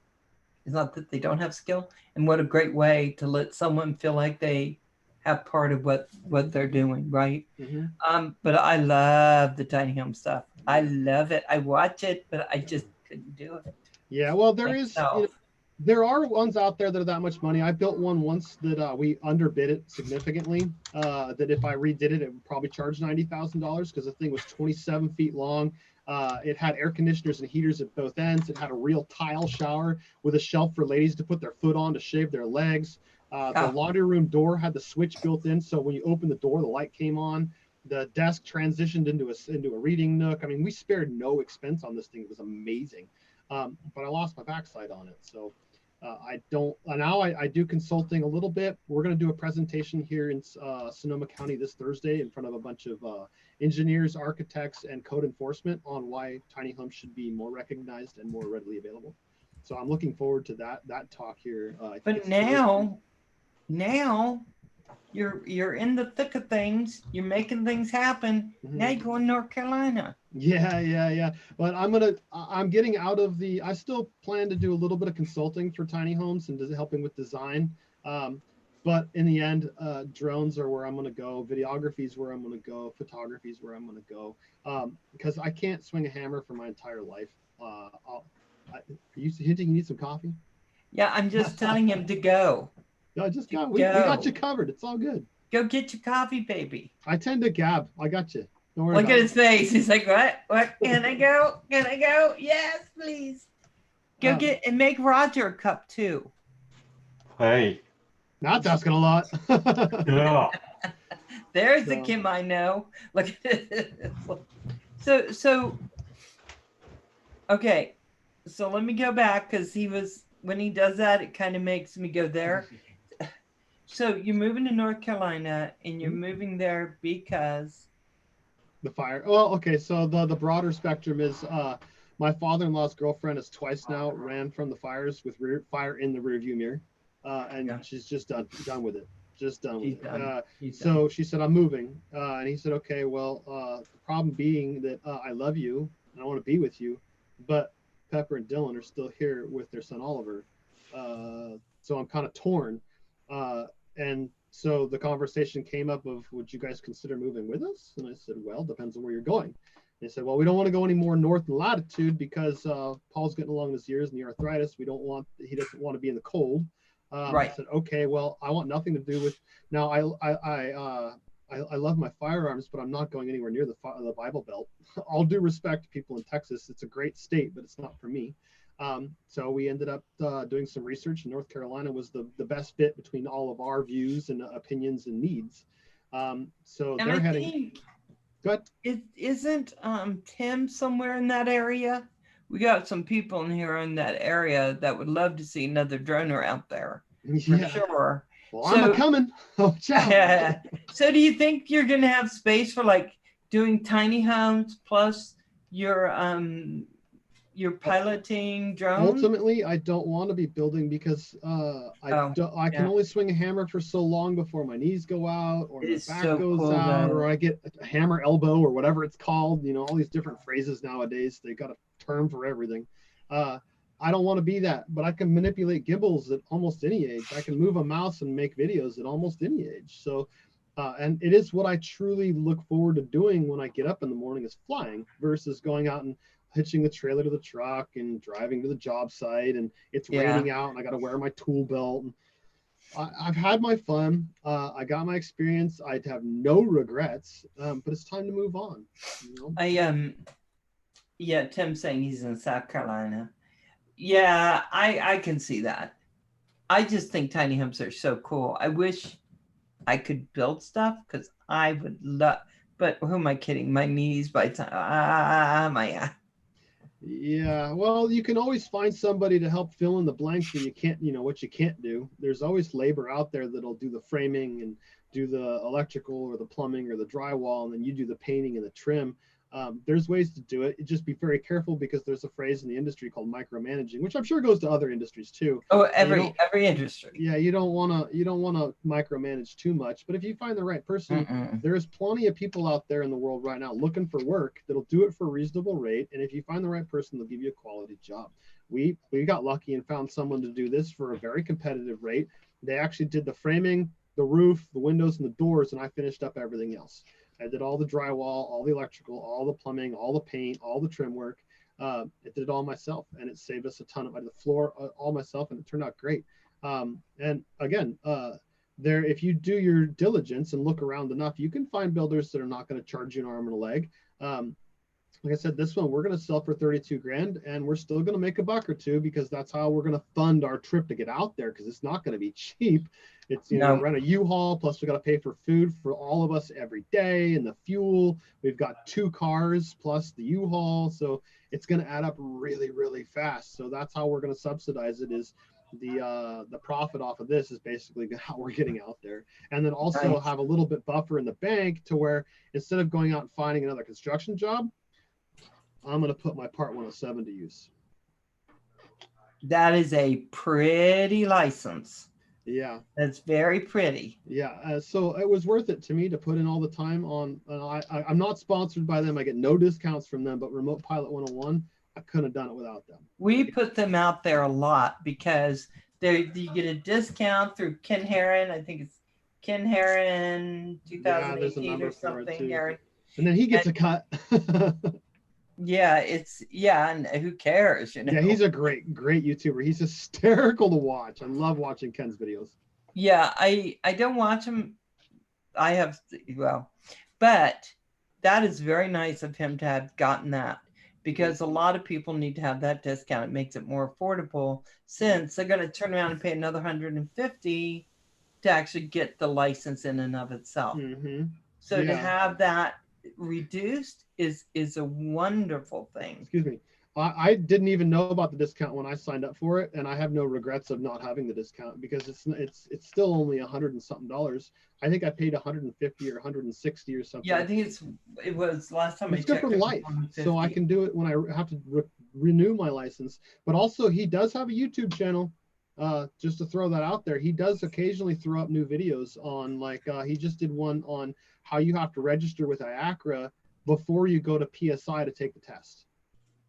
It's not that they don't have skill. And what a great way to let someone feel like they have part of what they're doing, right? Mm-hmm. But I love the tiny home stuff. I Yeah. love it. I watch it, but I just couldn't do it Yeah. Well, there is, myself. there are ones out there that are that much money. I built one once that we underbid it significantly. That if I redid it, it would probably charge $90,000 because the thing was 27 feet long. It had air conditioners and heaters at both ends. It had a real tile shower with a shelf for ladies to put their foot on to shave their legs. The Ah, laundry room door had the switch built in, so when you open the door, the light came on. The desk transitioned into a reading nook. I mean, we spared no expense on this thing. It was amazing. But I lost my backside on it, so I don't now. I do consulting a little bit. We're going to do a presentation here in Sonoma County this Thursday in front of a bunch of engineers, architects, and code enforcement on why tiny homes should be more recognized and more readily available. So I'm looking forward to that talk here. I think but it's Thursday. now you're in the thick of things. You're making things happen. Now Mhm. you go in North Carolina. Yeah, yeah, yeah. But I'm getting out of I still plan to do a little bit of consulting for tiny homes and helping with design. Um, but in the end, drones are where I'm going to go. Videography is where I'm going to go. Photography is where I'm going to go. Because I can't swing a hammer for my entire life. Are you hinting you need some coffee? Yeah, I'm just telling him to go. No, just To go. We got you go. covered. It's all good. Go get your coffee, baby. I tend to gab. I got you. Don't worry Look about at it. his face. He's like, what? What? Can I go? Can I go? Yes, please. Go get and make Roger a cup too. Hey. Not asking a lot. Yeah. There's the Kim I know. Look at this. So okay. So let me go back because when he does that, it kind of makes me go there. So you're moving to North Carolina and you're moving there because the fire. Well, okay. So the broader spectrum is my father-in-law's girlfriend has twice now ran from the fires with fire in the rearview mirror, and she's just done with it. Just done with it. So she said, "I'm moving," and he said, "Okay, well, the problem being that I love you and I want to be with you, but Pepper and Dylan are still here with their son Oliver, so I'm kind of torn." And so the conversation came up of, would you guys consider moving with us? And I said, well, depends on where you're going. They said, well, we don't want to go any more north in latitude because Paul's getting along in his years and the arthritis. He doesn't want to be in the cold. Right. I said, okay, well, I want nothing to do with, now I love my firearms, but I'm not going anywhere near the Bible Belt. All due respect to people in Texas. It's a great state, but it's not for me. So we ended up doing some research, and North Carolina was the best fit between all of our views and opinions and needs. So and they're I heading. Think Good. Isn't Tim somewhere in that area? We got some people in here in that area that would love to see another droner out there. For sure. Well, I'm coming. Oh, so do you think you're going to have space for like doing tiny homes plus your piloting drones? Ultimately, I don't want to be building because I can only swing a hammer for so long before my knees go out or my back goes out or I get a hammer elbow or whatever it's called. You know, all these different phrases nowadays. They got a term for everything. I don't want to be that, but I can manipulate gimbals at almost any age. I can move a mouse and make videos at almost any age. So, and it is what I truly look forward to doing when I get up in the morning is flying versus going out and hitching the trailer to the truck and driving to the job site and it's raining out and I got to wear my tool belt. And I've had my fun. I got my experience. I'd have no regrets, but it's time to move on. You know? Tim's saying he's in South Carolina. Yeah, I can see that. I just think tiny homes are so cool. I wish I could build stuff because I would love, but who am I kidding? My knees by time, Yeah, well, you can always find somebody to help fill in the blanks when you can't, what you can't do. There's always labor out there that'll do the framing and do the electrical or the plumbing or the drywall, and then you do the painting and the trim. There's ways to do it. Just be very careful because there's a phrase in the industry called micromanaging, which I'm sure goes to other industries too. Oh, every industry. Yeah, you don't want to micromanage too much. But if you find the right person, there's plenty of people out there in the world right now looking for work that'll do it for a reasonable rate. And if you find the right person, they'll give you a quality job. We got lucky and found someone to do this for a very competitive rate. They actually did the framing, the roof, the windows, and the doors, and I finished up everything else. I did all the drywall, all the electrical, all the plumbing, all the paint, all the trim work. I did it all myself, and it saved us a ton of. I did the floor all myself, and it turned out great. And again, if you do your diligence and look around enough, you can find builders that are not going to charge you an arm and a leg. Like I said, this one we're going to sell for 32 grand, and we're still going to make a buck or two because that's how we're going to fund our trip to get out there because it's not going to be cheap. It's rent a U-Haul, plus we got to pay for food for all of us every day and the fuel. We've got 2 cars plus the U-Haul, so it's going to add up really, really fast. So that's how we're going to subsidize it. Is the profit off of this is basically how we're getting out there, and then also have a little bit buffer in the bank to where instead of going out and finding another construction job, I'm going to put my Part 107 to use. That is a pretty license. Yeah. That's very pretty. Yeah. So it was worth it to me to put in all the time on. I'm not sponsored by them. I get no discounts from them, but Remote Pilot 101, I couldn't have done it without them. We put them out there a lot because you get a discount through Ken Herron. I think it's Ken Herron 2018 or something. Herron. And then he gets a cut. Yeah, and who cares? Yeah, he's a great YouTuber. He's hysterical to watch. I love watching Ken's videos. Yeah, I don't watch him I have, well, but that is very nice of him to have gotten that, because a lot of people need to have that discount. It makes it more affordable, since they're going to turn around and pay another $150 to actually get the license in and of itself. So to have that reduced is a wonderful thing. Excuse me. I didn't even know about the discount when I signed up for it, and I have no regrets of not having the discount, because it's still only $100 and something. I think I paid 150 or 160 or something. Yeah, I think it was last time I checked. It's good for life, so I can do it when I have to renew my license. But also, he does have a YouTube channel. Just to throw that out there, he does occasionally throw up new videos on, like, he just did one on how you have to register with IACRA before you go to PSI to take the test.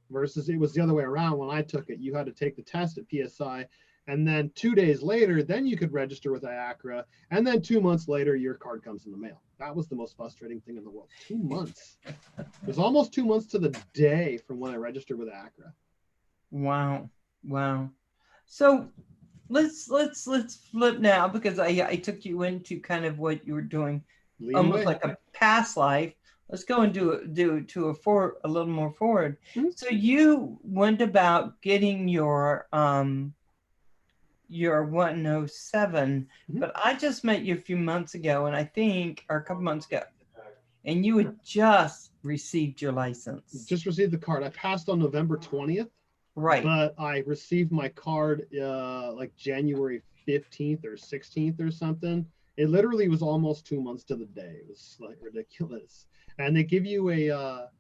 Versus it was the other way around. When I took it, you had to take the test at PSI, and then 2 days later, then you could register with IACRA, and then 2 months later, your card comes in the mail. That was the most frustrating thing in the world. 2 months. It was almost 2 months to the day from when I registered with IACRA. Wow. So let's flip now, because I took you into kind of what you were doing, almost like a past life. Let's go and do a little more forward. So you went about getting your 107, but I just met you a few months ago, and I think, or a couple months ago, and you had just received your license. Just received the card. I passed on November 20th. Right. But I received my card like January 15th or 16th or something. It literally was almost 2 months to the day. It was like ridiculous. And they give you a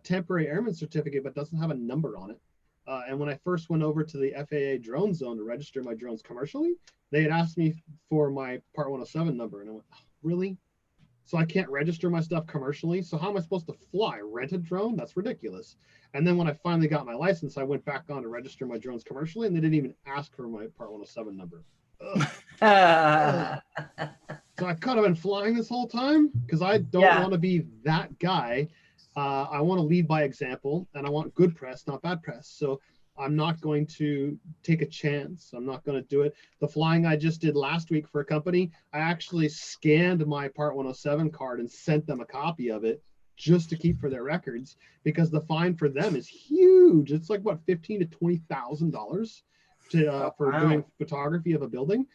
temporary airman certificate, but doesn't have a number on it. And when I first went over to the FAA drone zone to register my drones commercially, they had asked me for my Part 107 number. And I went, oh, really? So I can't register my stuff commercially? So how am I supposed to fly? Rent a drone? That's ridiculous. And then when I finally got my license, I went back on to register my drones commercially, and they didn't even ask for my Part 107 number. So I could have been flying this whole time, because I don't want to be that guy. I want to lead by example, and I want good press, not bad press. So I'm not going to take a chance. I'm not going to do it. The flying I just did last week for a company, I actually scanned my Part 107 card and sent them a copy of it just to keep for their records, because the fine for them is huge. It's like, what, $15,000 to $20,000 for doing photography of a building.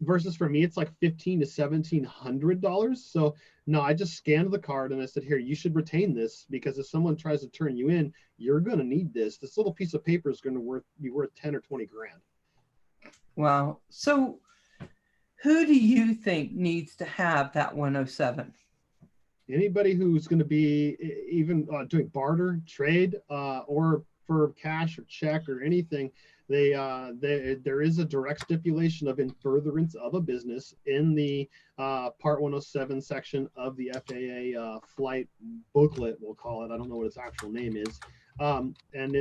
Versus for me, it's like $1,500 to $1,700. So no, I just scanned the card and I said, here, you should retain this, because if someone tries to turn you in, you're going to need this. This little piece of paper is going to be worth 10 or 20 grand. Wow. So who do you think needs to have that 107? Anybody who's going to be even doing barter, trade, or for cash or check or anything. There is a direct stipulation of in furtherance of a business in the Part 107 section of the FAA flight booklet, we'll call it. I don't know what its actual name is. And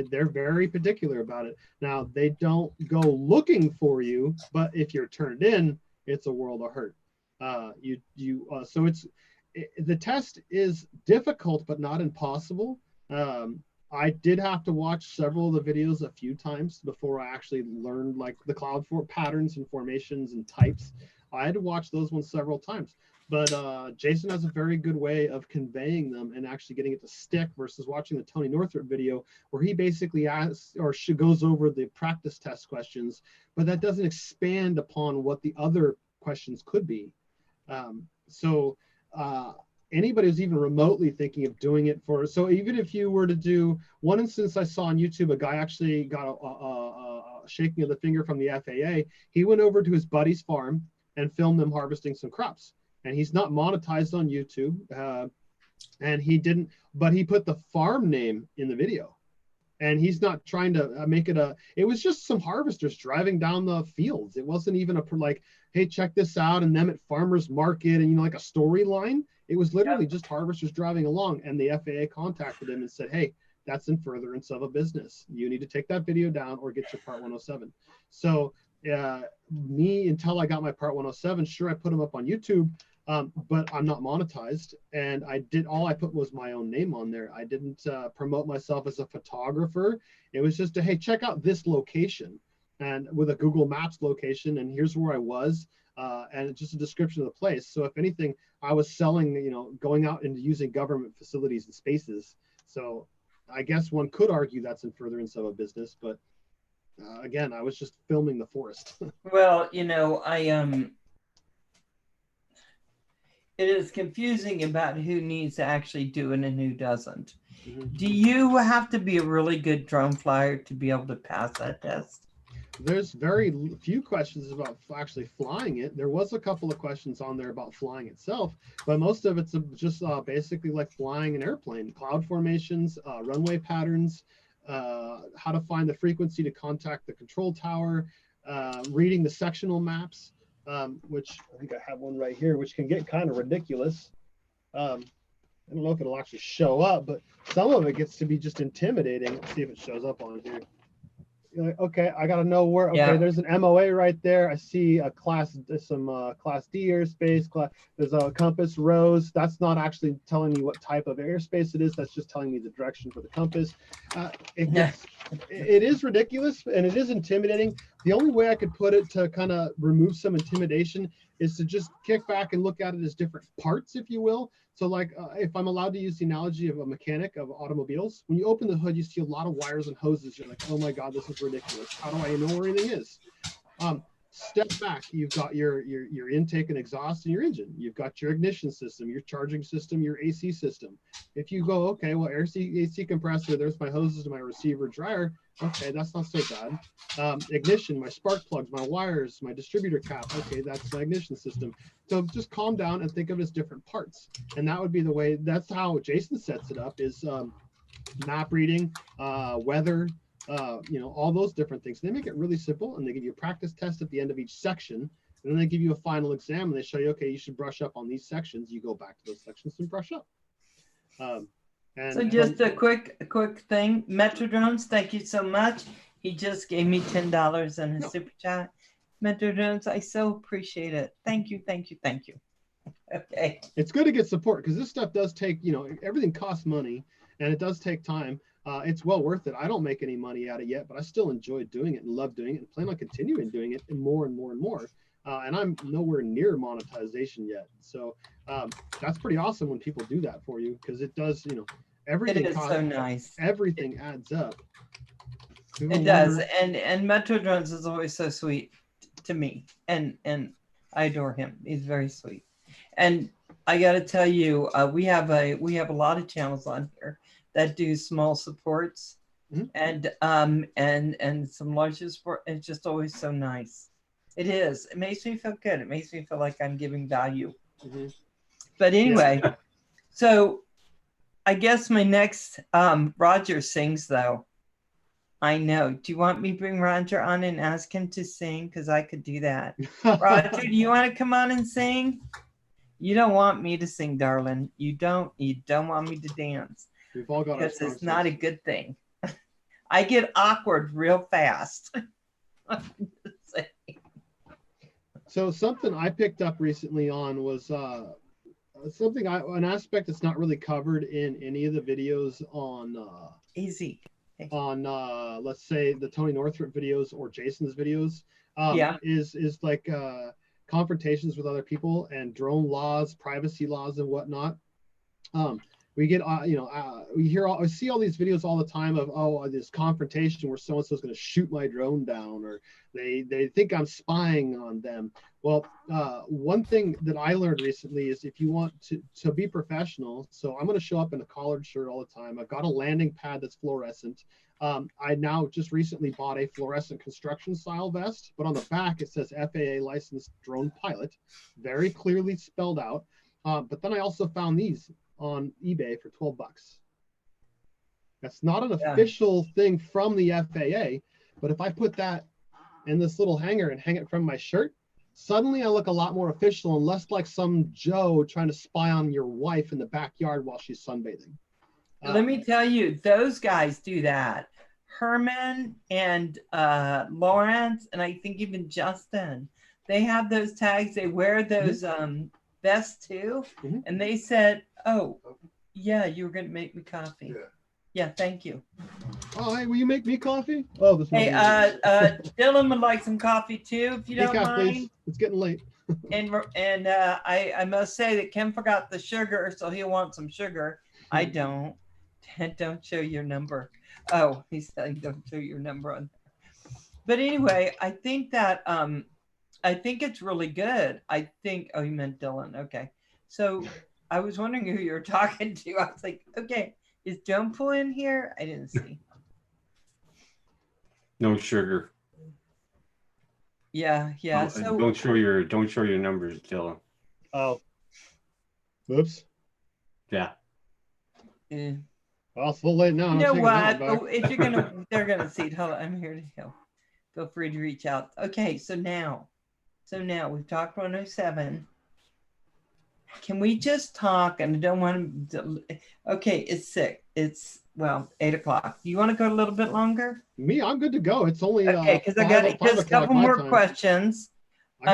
they're very particular about it. Now, they don't go looking for you, but if you're turned in, it's a world of hurt. So the test is difficult, but not impossible. I did have to watch several of the videos a few times before I actually learned, like, the cloud patterns and formations and types. I had to watch those ones several times. But Jason has a very good way of conveying them and actually getting it to stick, versus watching the Tony Northrup video where he basically asks or goes over the practice test questions, but that doesn't expand upon what the other questions could be. Anybody who's even remotely thinking of doing it so even if you were to do one instance I saw on YouTube, a guy actually got a shaking of the finger from the FAA. He went over to his buddy's farm and filmed them harvesting some crops. And he's not monetized on YouTube. And he didn't, but he put the farm name in the video. And he's not trying to make it it was just some harvesters driving down the fields. It wasn't even like, hey, check this out, and them at farmer's market, and, like a storyline. It was literally just harvesters driving along, and the FAA contacted him and said, hey, that's in furtherance of a business. You need to take that video down or get your Part 107. So me, until I got my Part 107, sure, I put them up on YouTube, but I'm not monetized. And all I put was my own name on there. I didn't promote myself as a photographer. It was just hey, check out this location. and with a Google Maps location, and here's where I was, and just a description of the place. So if anything, I was selling, going out and using government facilities and spaces. So I guess one could argue that's in furtherance of a business, but again, I was just filming the forest. Well, it is confusing about who needs to actually do it and who doesn't. Mhm. Do you have to be a really good drone flyer to be able to pass that test? There's very few questions about actually flying it. There was a couple of questions on there about flying itself, but most of it's just basically like flying an airplane, cloud formations, runway patterns, how to find the frequency to contact the control tower, reading the sectional maps, which I think I have one right here, which can get kind of ridiculous. I don't know if it'll actually show up, but some of it gets to be just intimidating. Let's see if it shows up on here. Okay, I gotta know where. Okay, Yeah. There's an MOA right there. I see a class, some class D airspace. There's a compass rose. That's not actually telling me what type of airspace it is. That's just telling me the direction for the compass. It is ridiculous and it is intimidating. The only way I could put it to kind of remove some intimidation is to just kick back and look at it as different parts, if you will. So like if I'm allowed to use the analogy of a mechanic of automobiles, when you open the hood, you see a lot of wires and hoses. You're like, oh my God, this is ridiculous. How do I know where anything is? Step back, you've got your intake and exhaust and your engine. You've got your ignition system, your charging system, your AC system. If you go, okay, well, AC compressor, there's my hoses, my receiver, dryer. Okay, that's not so bad. Ignition, my spark plugs, my wires, my distributor cap. Okay, that's my ignition system. So just calm down and think of it as different parts. And that would be the way, that's how Jason sets it up, is map reading, weather, all those different things. They make it really simple, and they give you a practice test at the end of each section, and then they give you a final exam, and they show you, okay, you should brush up on these sections. You go back to those sections and brush up. So just a quick thing, Metro Drones, thank you so much. He just gave me $10 in his super chat. Metro Drones, I so appreciate it. Thank you. Okay. It's good to get support, because this stuff does take, everything costs money, and it does take time. It's well worth it. I don't make any money out of it yet, but I still enjoy doing it and love doing it and plan on continuing doing it and more and more and more. And I'm nowhere near monetization yet. So that's pretty awesome when people do that for you, because it does, everything. It is so nice. Everything adds up. It does. And Metro Drones is always so sweet to me. And I adore him. He's very sweet. And I got to tell you, we have a lot of channels on here that do small supports, mm-hmm. and some larger support. It's just always so nice. It is. It makes me feel good. It makes me feel like I'm giving value. Mm-hmm. But anyway, yeah. So I guess my next Roger sings though. I know. Do you want me to bring Roger on and ask him to sing? Because I could do that. Roger, do you want to come on and sing? You don't want me to sing, darling. You don't want me to dance. We've all got because it's not a good thing. I get awkward real fast. So something I picked up recently on was an aspect that's not really covered in any of the videos on easy on let's say the Tony Northrup videos or Jason's videos. Is like confrontations with other people and drone laws, privacy laws, and whatnot. We get, we see all these videos all the time of, this confrontation where so-and-so is going to shoot my drone down, or they think I'm spying on them. Well, one thing that I learned recently is if you want to be professional, so I'm going to show up in a collared shirt all the time. I've got a landing pad that's fluorescent. I now just recently bought a fluorescent construction style vest, but on the back it says FAA licensed drone pilot, very clearly spelled out. But then I also found these on eBay for $12. That's not an official thing from the FAA, but if I put that in this little hanger and hang it from my shirt, suddenly I look a lot more official and less like some Joe trying to spy on your wife in the backyard while she's sunbathing. Let me tell you, those guys do that. Herman and Lawrence, and I think even Justin, they have those tags. They wear those vests too. Mm-hmm. And they said, oh, yeah, you were going to make me coffee. Yeah, thank you. Oh, hey, will you make me coffee? Oh, this Hey, Dylan would like some coffee too, if you don't decaf, mind. please. It's getting late. And I must say that Kim forgot the sugar, so he'll want some sugar. I don't. Don't show your number. Oh, he's saying don't show your number on there. But anyway, I think that I think it's really good. I think, oh, you meant Dylan. Okay. So I was wondering who you were talking to. I was like, okay, is Joan Pool in here? I didn't see. No sugar. Yeah. Oh, So don't show your numbers, Dylan. Oh. Oops. Yeah. Well, it's a little late now. You know what? Back. If you're gonna, they're gonna see it. Hold on, I'm here to help. Feel free to reach out. Okay, so now we've talked 107. Can we just talk? And I don't want to. Okay, it's 6. It's 8 o'clock. You want to go a little bit longer? Me, I'm good to go. It's only okay, because I got just a couple more questions.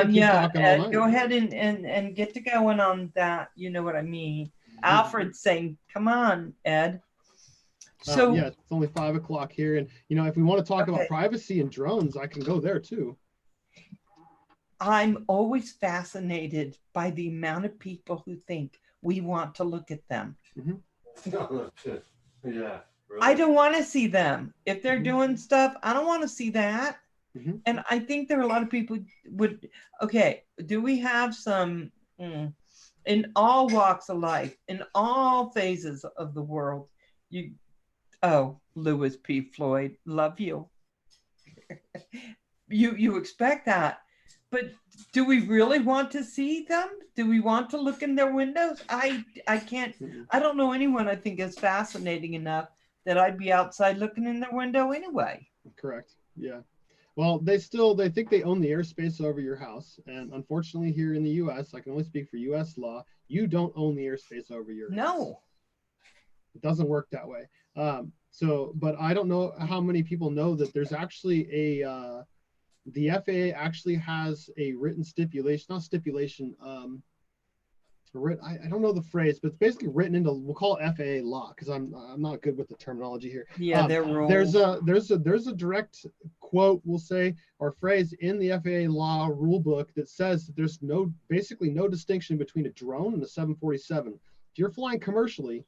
Yeah, Ed, go ahead and get to going on that. You know what I mean. Alfred's saying, "Come on, Ed." So yeah, it's only 5 o'clock here, and if we want to talk about privacy and drones, I can go there too. I'm always fascinated by the amount of people who think we want to look at them. Yeah. Really. I don't want to see them. If they're doing stuff, I don't want to see that. And I think there are a lot of people would. Okay, do we have some in all walks of life, in all phases of the world? Lewis P. Floyd, love you. You expect that, but do we really want to see them? Do we want to look in their windows? I can't. I don't know anyone I think is fascinating enough that I'd be outside looking in their window anyway. Correct. Yeah. Well, they think they own the airspace over your house, and unfortunately, here in the U.S., I can only speak for U.S. law. You don't own the airspace over your house. It doesn't work that way. But I don't know how many people know that there's actually the FAA actually has a written stipulation, not stipulation, I don't know the phrase, but it's basically written into, we'll call it FAA law, because I'm not good with the terminology here. Yeah, they're rules. There's a direct quote, we'll say, or phrase in the FAA law rule book that says that there's basically no distinction between a drone and a 747. If you're flying commercially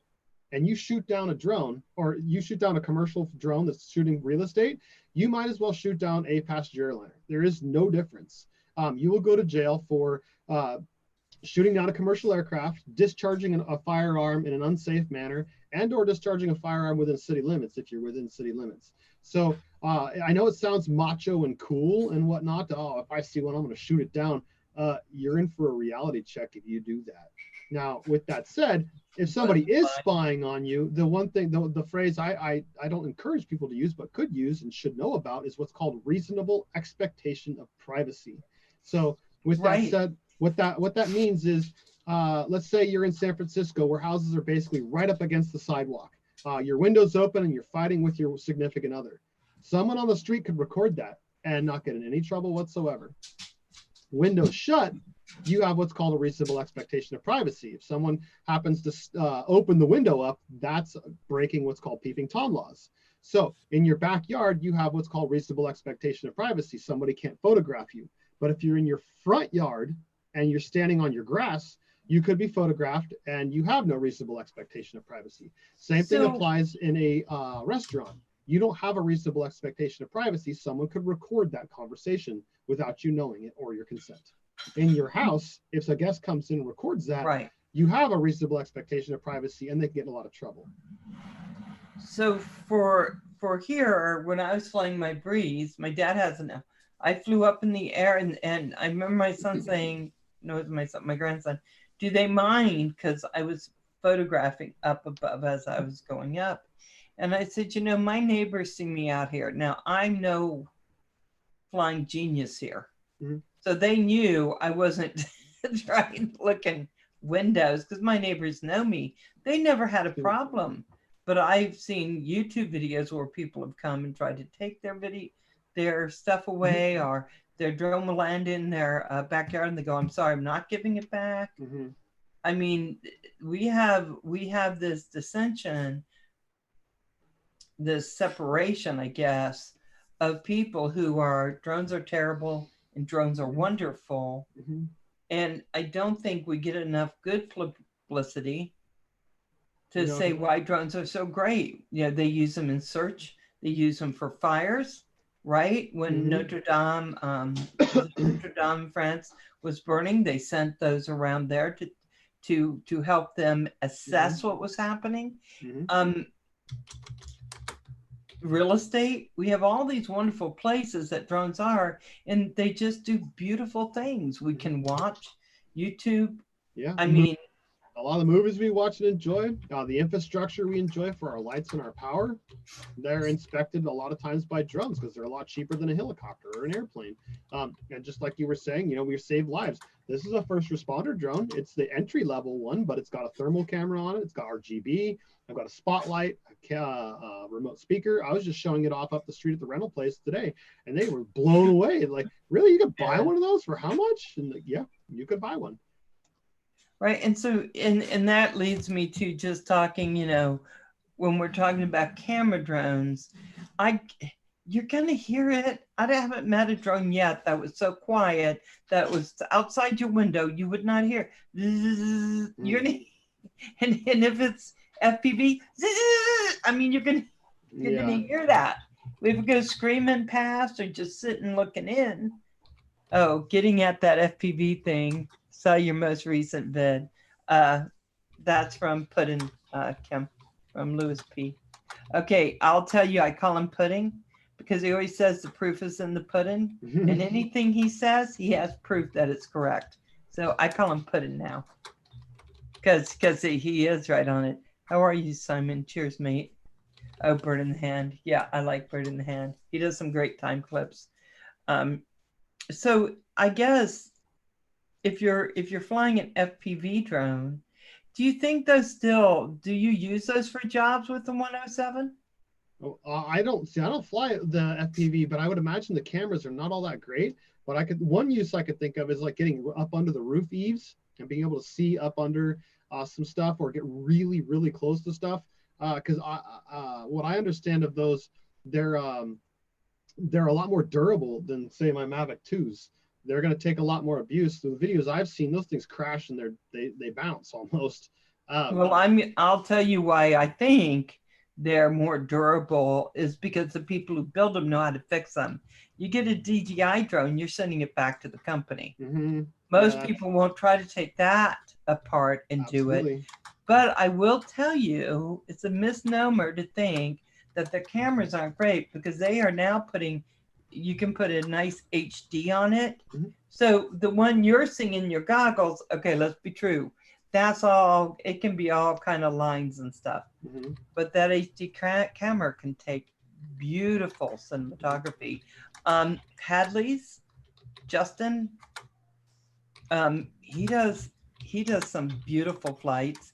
and you shoot down a drone, or you shoot down a commercial drone that's shooting real estate, you might as well shoot down a passenger airliner. There is no difference. You will go to jail for shooting down a commercial aircraft, discharging a firearm in an unsafe manner, and or discharging a firearm within city limits if you're within city limits. So I know it sounds macho and cool and whatnot. If I see one, I'm going to shoot it down. You're in for a reality check if you do that. Now, with that said, if somebody is spying on you, the one thing, the phrase I don't encourage people to use, but could use and should know about, is what's called reasonable expectation of privacy. So with that said, what that means is, let's say you're in San Francisco, where houses are basically right up against the sidewalk. Your window's open and you're fighting with your significant other. Someone on the street could record that and not get in any trouble whatsoever. Windows shut, you have what's called a reasonable expectation of privacy. If someone happens to open the window up, that's breaking what's called peeping Tom laws. So in your backyard, you have what's called reasonable expectation of privacy. Somebody can't photograph you. But if you're in your front yard and you're standing on your grass, you could be photographed and you have no reasonable expectation of privacy. Same thing applies in a restaurant. You don't have a reasonable expectation of privacy. Someone could record that conversation without you knowing it or your consent. In your house, if a guest comes in and records that, you have a reasonable expectation of privacy and they get in a lot of trouble. So for here, when I was flying my Breeze, my dad has it. I flew up in the air and I remember my son saying, no, it was my grandson, do they mind? Because I was photographing up above as I was going up. And I said, my neighbors see me out here. Now, I'm no flying genius here. So they knew I wasn't trying to look in windows because my neighbors know me. They never had a problem. But I've seen YouTube videos where people have come and tried to take their stuff away, or their drone will land in their backyard and they go, I'm sorry, I'm not giving it back. I mean, we have this dissension this separation, I guess, of people who are drones are terrible and drones are wonderful. Mhm. And I don't think we get enough good publicity to No. say why drones are so great. You know, they use them in search, they use them for fires, right? When Mhm. Notre Dame, Notre Dame, France was burning, they sent those around there to help them assess what was happening. Mhm. Real estate, we have all these wonderful places that drones are, and they just do beautiful things. We can watch YouTube. Yeah. I mean, a lot of the movies we watch and enjoy, the infrastructure we enjoy for our lights and our power, they're inspected a lot of times by drones because they're a lot cheaper than a helicopter or an airplane. And just like you were saying, you know, we save lives. This is a first responder drone. It's the entry level one, but it's got a thermal camera on it. It's got RGB. I've got a spotlight, a remote speaker. I was just showing it off up the street at the rental place today, and they were blown away. Like, really, you could buy one of those for how much? And like, yeah, you could buy one. Right. And so, and that leads me to just talking, you know, when we're talking about camera drones, you're going to hear it. I haven't met a drone yet that was so quiet that was outside your window. You would not hear. You're gonna, and if it's FPV, I mean, you're going to hear that. We would go screaming past or just sitting looking in. Oh, getting at that FPV thing. Saw your most recent vid. That's from Puddin, Kim, from Lewis P. Okay, I'll tell you, I call him Pudding because he always says the proof is in the pudding. And anything he says, he has proof that it's correct. So I call him Puddin now because he is right on it. How are you, Simon? Cheers, mate. Oh, Bird in the Hand. Yeah, I like Bird in the Hand. He does some great time clips. So I guess if you're flying an FPV drone, do you think those do you use those for jobs with the 107? Oh, I don't fly the FPV, but I would imagine the cameras are not all that great. But one use I could think of is like getting up under the roof eaves and being able to see up under some stuff or get really, really close to stuff. Because what I understand of those, they're a lot more durable than say my Mavic 2s. They're going to take a lot more abuse. So the videos I've seen, those things crash and they bounce almost. Well, I'll tell you why I think they're more durable is because the people who build them know how to fix them. You get a DJI drone, you're sending it back to the company. Mm-hmm. Most people won't try to take that apart and do it. But I will tell you, it's a misnomer to think that the cameras aren't great because they are now you can put a nice HD on it. Mm-hmm. So the one you're seeing in your goggles, okay, let's be true. That's all, it can be all kind of lines and stuff. Mm-hmm. But that HD camera can take beautiful cinematography. Hadley's, Justin, he does some beautiful flights.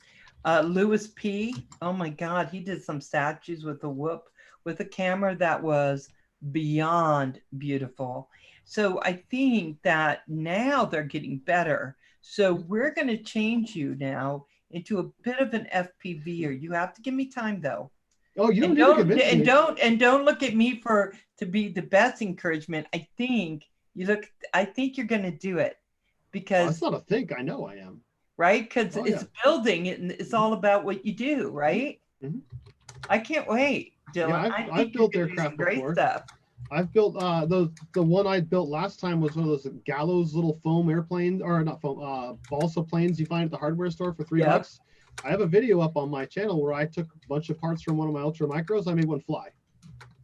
Lewis P, oh my God, he did some statues with a camera that was beyond beautiful. So I think that now they're getting better. So we're going to change you now into a bit of an FPVer. You have to give me time though. Oh, you don't need to convince me. Don't look at me to be the best encouragement. I think you're going to do it because that's not a think. I know I am. Right? Because it's building and it's all about what you do, right? Mm-hmm. I can't wait, Dylan. Yeah, I've built aircraft great before. Stuff. I've built the one I built last time was one of those Gallows little foam airplanes, or not foam, balsa planes you find at the hardware store for $3. I have a video up on my channel where I took a bunch of parts from one of my Ultra Micros. I made one fly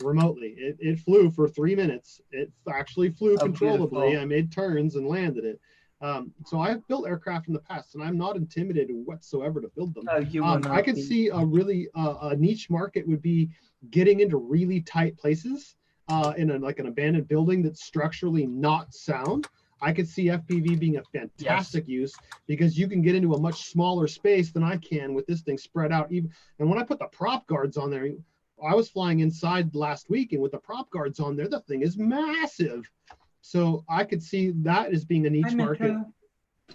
remotely. It flew for 3 minutes. It actually flew controllably. Beautiful. I made turns and landed it. So I've built aircraft in the past, and I'm not intimidated whatsoever to build them. I could see a really a niche market would be getting into really tight places in an abandoned building that's structurally not sound. I could see FPV being a fantastic use because you can get into a much smaller space than I can with this thing spread out. And when I put the prop guards on there, I was flying inside last week, and with the prop guards on there, the thing is massive. So I could see that as being a niche market.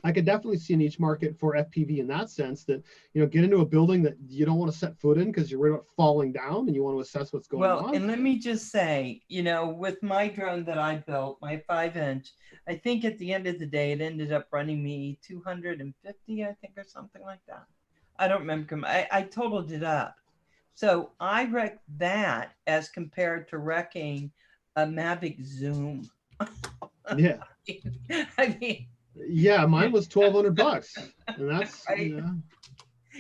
I could definitely see a niche market for FPV in that sense, that, get into a building that you don't want to set foot in because you're worried about falling down and you want to assess what's going Well, on. and let me just say, with my drone that I built, my 5-inch, I think at the end of the day, it ended up running me 250, I think, or something like that. I don't remember. I totaled it up. So I wrecked that as compared to wrecking a Mavic Zoom. Yeah. I mean, Yeah, mine was $1,200, and that's right?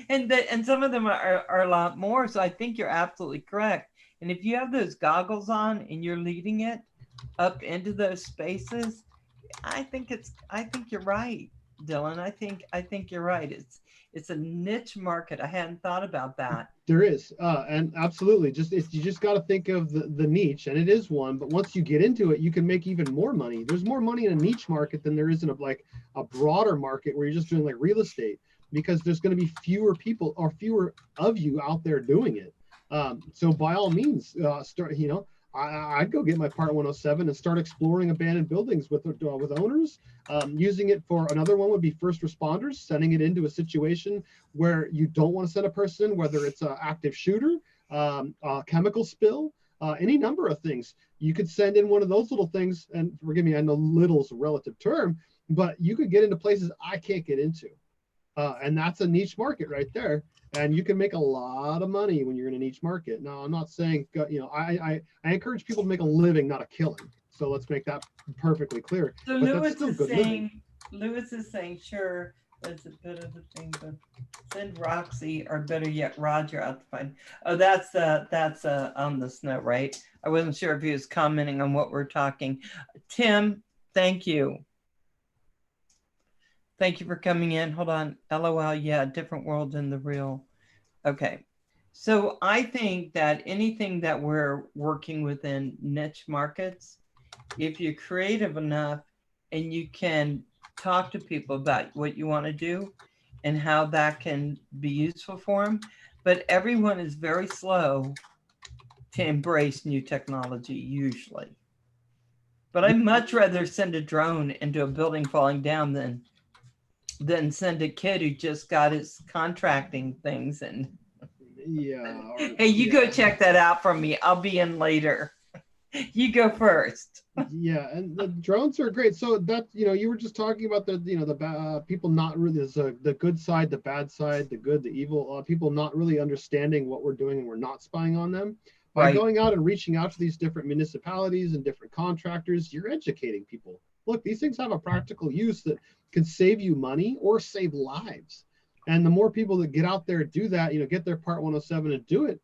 And some of them are a lot more. So I think you're absolutely correct. And if you have those goggles on and you're leading it up into those spaces, I think you're right, Dylan. I think you're right. It's a niche market. I hadn't thought about that. There is, and absolutely. You just got to think of the niche, and it is one. But once you get into it, you can make even more money. There's more money in a niche market than there is in a broader market where you're just doing like real estate, because there's going to be fewer people or fewer of you out there doing it. So by all means, start. I'd go get my Part 107 and start exploring abandoned buildings with owners. Using it for another one would be first responders, sending it into a situation where you don't want to send a person, whether it's an active shooter, a chemical spill, any number of things. You could send in one of those little things, and forgive me, I know little is a relative term, but you could get into places I can't get into. And that's a niche market right there. And you can make a lot of money when you're in a niche market. Now, I'm not saying, I encourage people to make a living, not a killing. So let's make that perfectly clear. So but Lewis is saying, sure, that's a bit of a thing, but send Roxy, or better yet, Roger out to find. Oh, that's on the snow, right? I wasn't sure if he was commenting on what we're talking. Tim, thank you. Thank you for coming in. Hold on. LOL. Yeah, different world than the real. Okay. So I think that anything that we're working within niche markets, if you're creative enough and you can talk to people about what you want to do and how that can be useful for them, but everyone is very slow to embrace new technology usually. But I'd much rather send a drone into a building falling down than send a kid who just got his contracting things and hey, you go check that out for me. I'll be in later. You go first. Yeah, and the drones are great. So that, you were just talking about the people not really, there's the good side, the bad side, the good, the evil, people not really understanding what we're doing and we're not spying on them. By going out and reaching out to these different municipalities and different contractors, you're educating people. Look, these things have a practical use that can save you money or save lives. And the more people that get out there and do that, get their Part 107 and do it,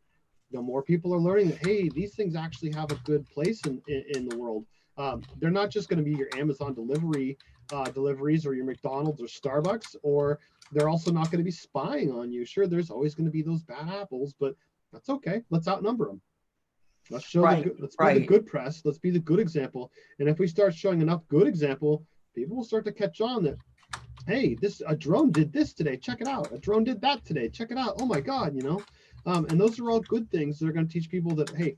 the more people are learning that, hey, these things actually have a good place in the world. They're not just going to be your Amazon deliveries or your McDonald's or Starbucks, or they're also not going to be spying on you. Sure, there's always going to be those bad apples, but that's okay. Let's outnumber them. Let's show let's be the good press. Let's be the good example. And if we start showing enough good example, people will start to catch on that, hey, a drone did this today. Check it out. A drone did that today. Check it out. Oh my God, and those are all good things that are going to teach people that, hey,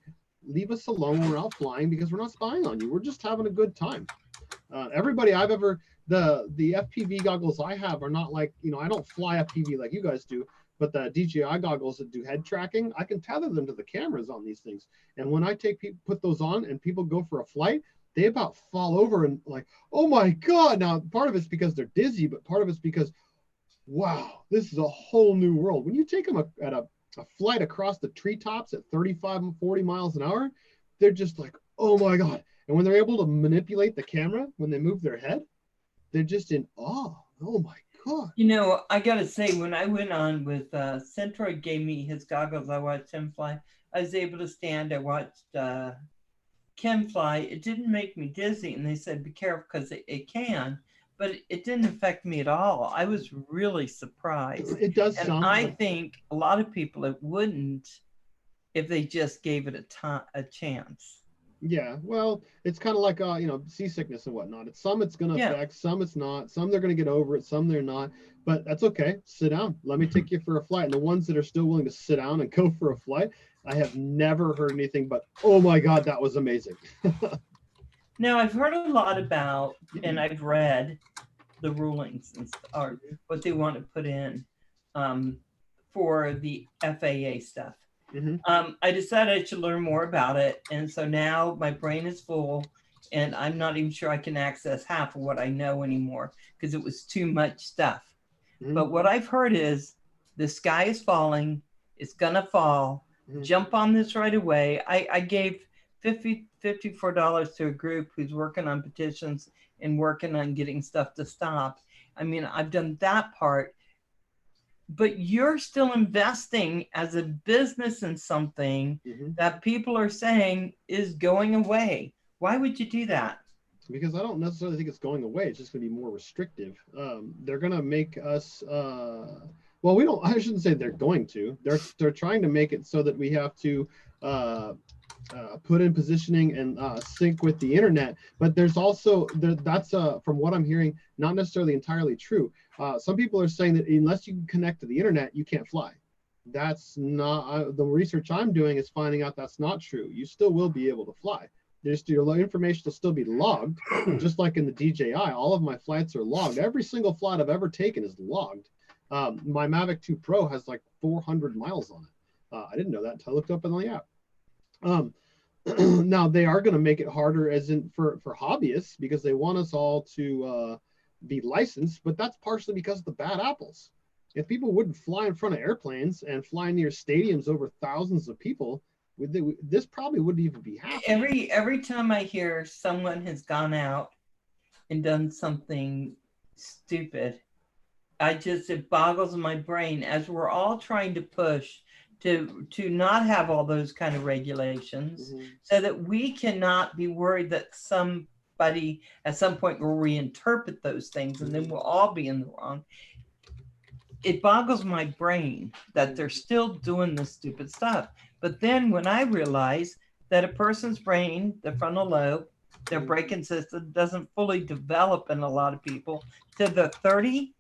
leave us alone when we're out flying because we're not spying on you. We're just having a good time. Everybody I've ever, the FPV goggles I have are not like, I don't fly FPV like you guys do, but the DJI goggles that do head tracking, I can tether them to the cameras on these things. And when I put those on and people go for a flight, they about fall over and like, oh my God. Now, part of it's because they're dizzy, but part of it's because, wow, this is a whole new world. When you take them at a flight across the treetops at 35 and 40 miles an hour, they're just like, oh my God. And when they're able to manipulate the camera, when they move their head, they're just in awe. Oh my God. I got to say, when I went on with Centroid gave me his goggles, I watched him fly. I was able to stand. I watched Ken fly. It didn't make me dizzy. And they said, be careful because it can. But it didn't affect me at all. I was really surprised. It does and sound I think a lot of people, it wouldn't if they just gave it a chance. Yeah, well, it's kind of like seasickness and whatnot. Some it's going to affect, some it's not. Some they're going to get over it, some they're not. But that's okay. Sit down. Let me take you for a flight. And the ones that are still willing to sit down and go for a flight, I have never heard anything but, oh my God, that was amazing. Now, I've heard a lot about, and I've read the rulings or what they want to put in for the FAA stuff. I decided I should learn more about it. And so now my brain is full and I'm not even sure I can access half of what I know anymore because it was too much stuff. But what I've heard is the sky is falling. It's going to fall. Jump on this right away. I gave $54 to a group who's working on petitions and working on getting stuff to stop. I mean, I've done that part. But you're still investing as a business in something that people are saying is going away. Why would you do that? Because I don't necessarily think it's going away. It's just going to be more restrictive. They're going to make us. Well, we don't. I shouldn't say they're going to. They're trying to make it so that we have to put in positioning and sync with the internet. But there's also that's from what I'm hearing, not necessarily entirely true. Some people are saying that unless you can connect to the internet, you can't fly. That's not the research I'm doing is finding out that's not true. You still will be able to fly. Your information will still be logged, just like in the DJI. All of my flights are logged. Every single flight I've ever taken is logged. My Mavic 2 Pro has like 400 miles on it. I didn't know that until I looked up in the app. Now they are going to make it harder, as in for hobbyists, because they want us all to be licensed. But that's partially because of the bad apples. If people wouldn't fly in front of airplanes and fly near stadiums over thousands of people, this probably wouldn't even be happening. Every time I hear someone has gone out and done something stupid, it boggles my brain as we're all trying to push to not have all those kind of regulations so that we cannot be worried that somebody at some point will reinterpret those things and then we'll all be in the wrong. It boggles my brain that they're still doing this stupid stuff. But then when I realize that a person's brain, the frontal lobe, their braking system doesn't fully develop in a lot of people to the 30,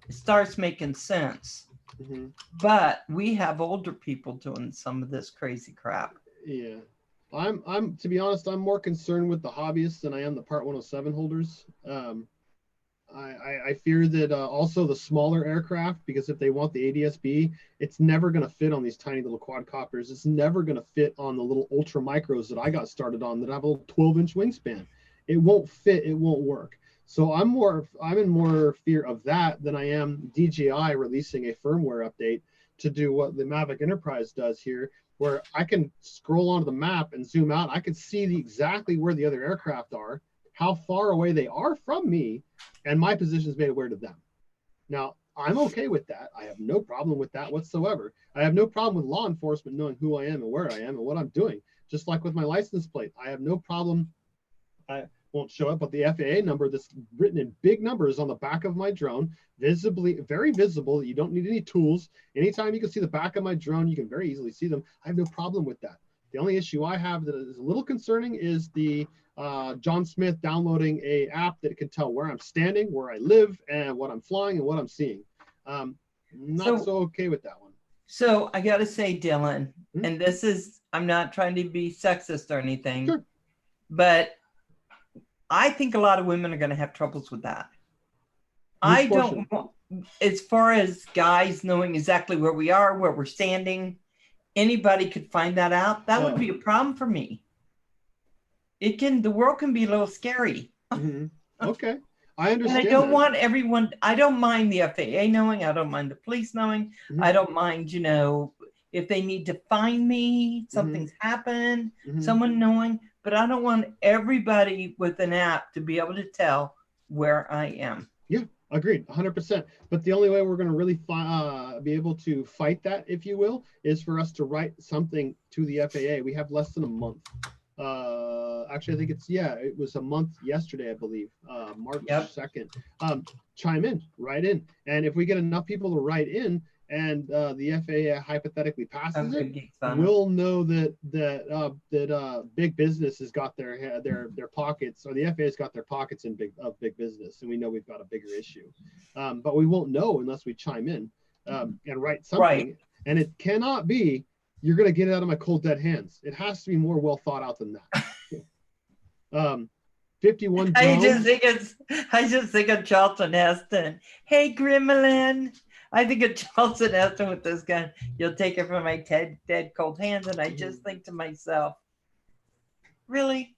it starts making sense. But we have older people doing some of this crazy crap. Yeah. I'm to be honest, I'm more concerned with the hobbyists than I am the Part 107 holders. I fear that also the smaller aircraft, because if they want the ADS-B, it's never going to fit on these tiny little quadcopters. It's never going to fit on the little ultra micros that I got started on that have a little 12-inch wingspan. It won't fit. It won't work. So I'm in more fear of that than I am DJI releasing a firmware update to do what the Mavic Enterprise does here, where I can scroll onto the map and zoom out. I can see exactly where the other aircraft are, how far away they are from me, and my position is made aware to them. Now, I'm okay with that. I have no problem with that whatsoever. I have no problem with law enforcement knowing who I am and where I am and what I'm doing. Just like with my license plate, I have no problem. I won't show it, but the FAA number that's written in big numbers on the back of my drone, very visible. You don't need any tools. Anytime you can see the back of my drone, you can very easily see them. I have no problem with that. The only issue I have that is a little concerning is the John Smith downloading a app that can tell where I'm standing, where I live, and what I'm flying and what I'm seeing. Not so okay with that one. So I got to say, Dylan, and this is, I'm not trying to be sexist or anything, Sure. But I think a lot of women are going to have troubles with that. I don't want, as far as guys knowing exactly where we are, where we're standing, anybody could find that out. That would be a problem for me. The world can be a little scary. Okay. I understand. And I don't want everyone, I don't mind the FAA knowing, I don't mind the police knowing, I don't mind, if they need to find me, something's happened, someone knowing, but I don't want everybody with an app to be able to tell where I am. Yeah, agreed, 100%. But the only way we're going to really be able to fight that, if you will, is for us to write something to the FAA. We have less than a month. Actually, I think it was a month yesterday, I believe, March 2nd. Chime in, write in. And if we get enough people to write in and the FAA hypothetically passes it, we'll know that big business has got their pockets, or the FAA's got their pockets in big business, and we know we've got a bigger issue. But we won't know unless we chime in and write something. Right. And it cannot be, you're going to get it out of my cold dead hands. It has to be more well thought out than that. 51 I drones. just think of Charlton Heston. Hey, Gremlin. I think of Charlton Heston with this gun. You'll take it from my dead cold hands, and I just think to myself, really?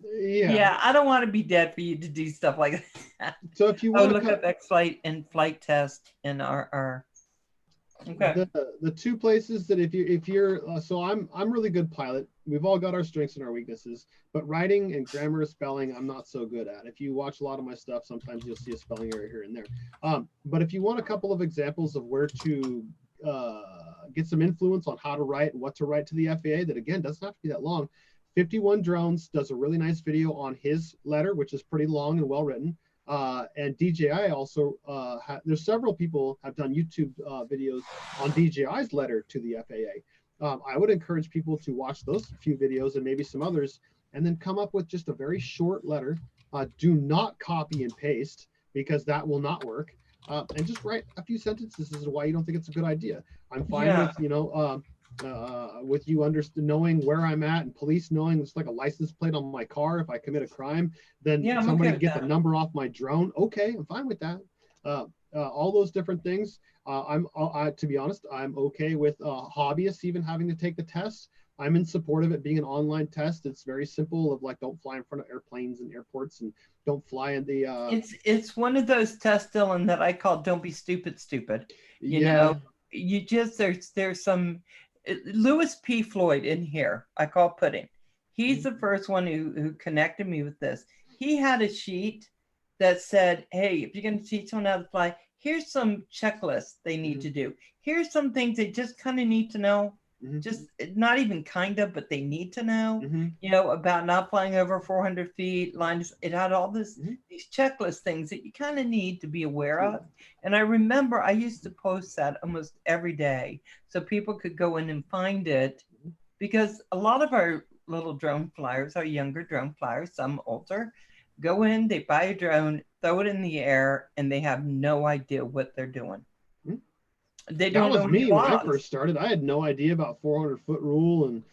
Yeah, I don't want to be dead for you to do stuff like that. So if you Oh, want look up X-Flight and flight test in our okay. the two places that if you're so I'm really good pilot. We've all got our strengths and our weaknesses, but writing and grammar spelling I'm not so good at. If you watch a lot of my stuff, sometimes you'll see a spelling error here and there. But if you want a couple of examples of where to get some influence on how to write and what to write to the FAA, that again doesn't have to be that long. 51 Drones does a really nice video on his letter, which is pretty long and well written. And DJI also, there's several people have done YouTube videos on DJI's letter to the FAA. I would encourage people to watch those few videos and maybe some others, and then come up with just a very short letter. Do not copy and paste, because that will not work. And just write a few sentences as to why you don't think it's a good idea. I'm fine with, you know, with you knowing where I'm at, and police knowing it's like a license plate on my car. If I commit a crime, then somebody get the number off my drone. Okay, I'm fine with that. All those different things. To be honest, I'm okay with hobbyists even having to take the test. I'm in support of it being an online test. It's very simple, of like, don't fly in front of airplanes and airports, and don't fly in the it's one of those tests, Dylan, that I call "Don't be stupid, stupid." You know, you just there's some Louis P. Floyd in here. I call Pudding. He's the first one who connected me with this. He had a sheet that said, "Hey, if you're going to teach someone how to fly, here's some checklists they need to do. Here's some things they just kind of need to know." Just not even kind of, but they need to know, you know, about not flying over 400 feet. It had all these checklist things that you kind of need to be aware of. And I remember I used to post that almost every day so people could go in and find it, because a lot of our little drone flyers, our younger drone flyers, some older, go in, they buy a drone, throw it in the air, and they have no idea what they're doing. They don't know. That was me when I first started. I had no idea about 400-foot rule and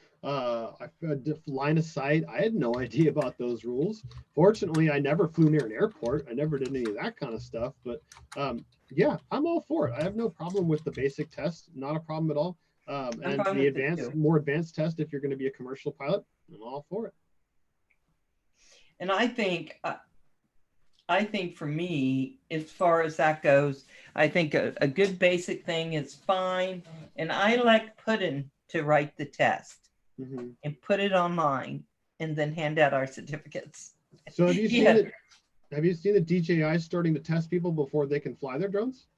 line of sight. I had no idea about those rules. Fortunately, I never flew near an airport. I never did any of that kind of stuff. But yeah, I'm all for it. I have no problem with the basic test. Not a problem at all. And the more advanced test, if you're going to be a commercial pilot, I'm all for it. And I think for me, as far as that goes, I think a good basic thing is fine. And I like Puddin to write the test and put it online and then hand out our certificates. So have you seen have you seen the DJI starting to test people before they can fly their drones?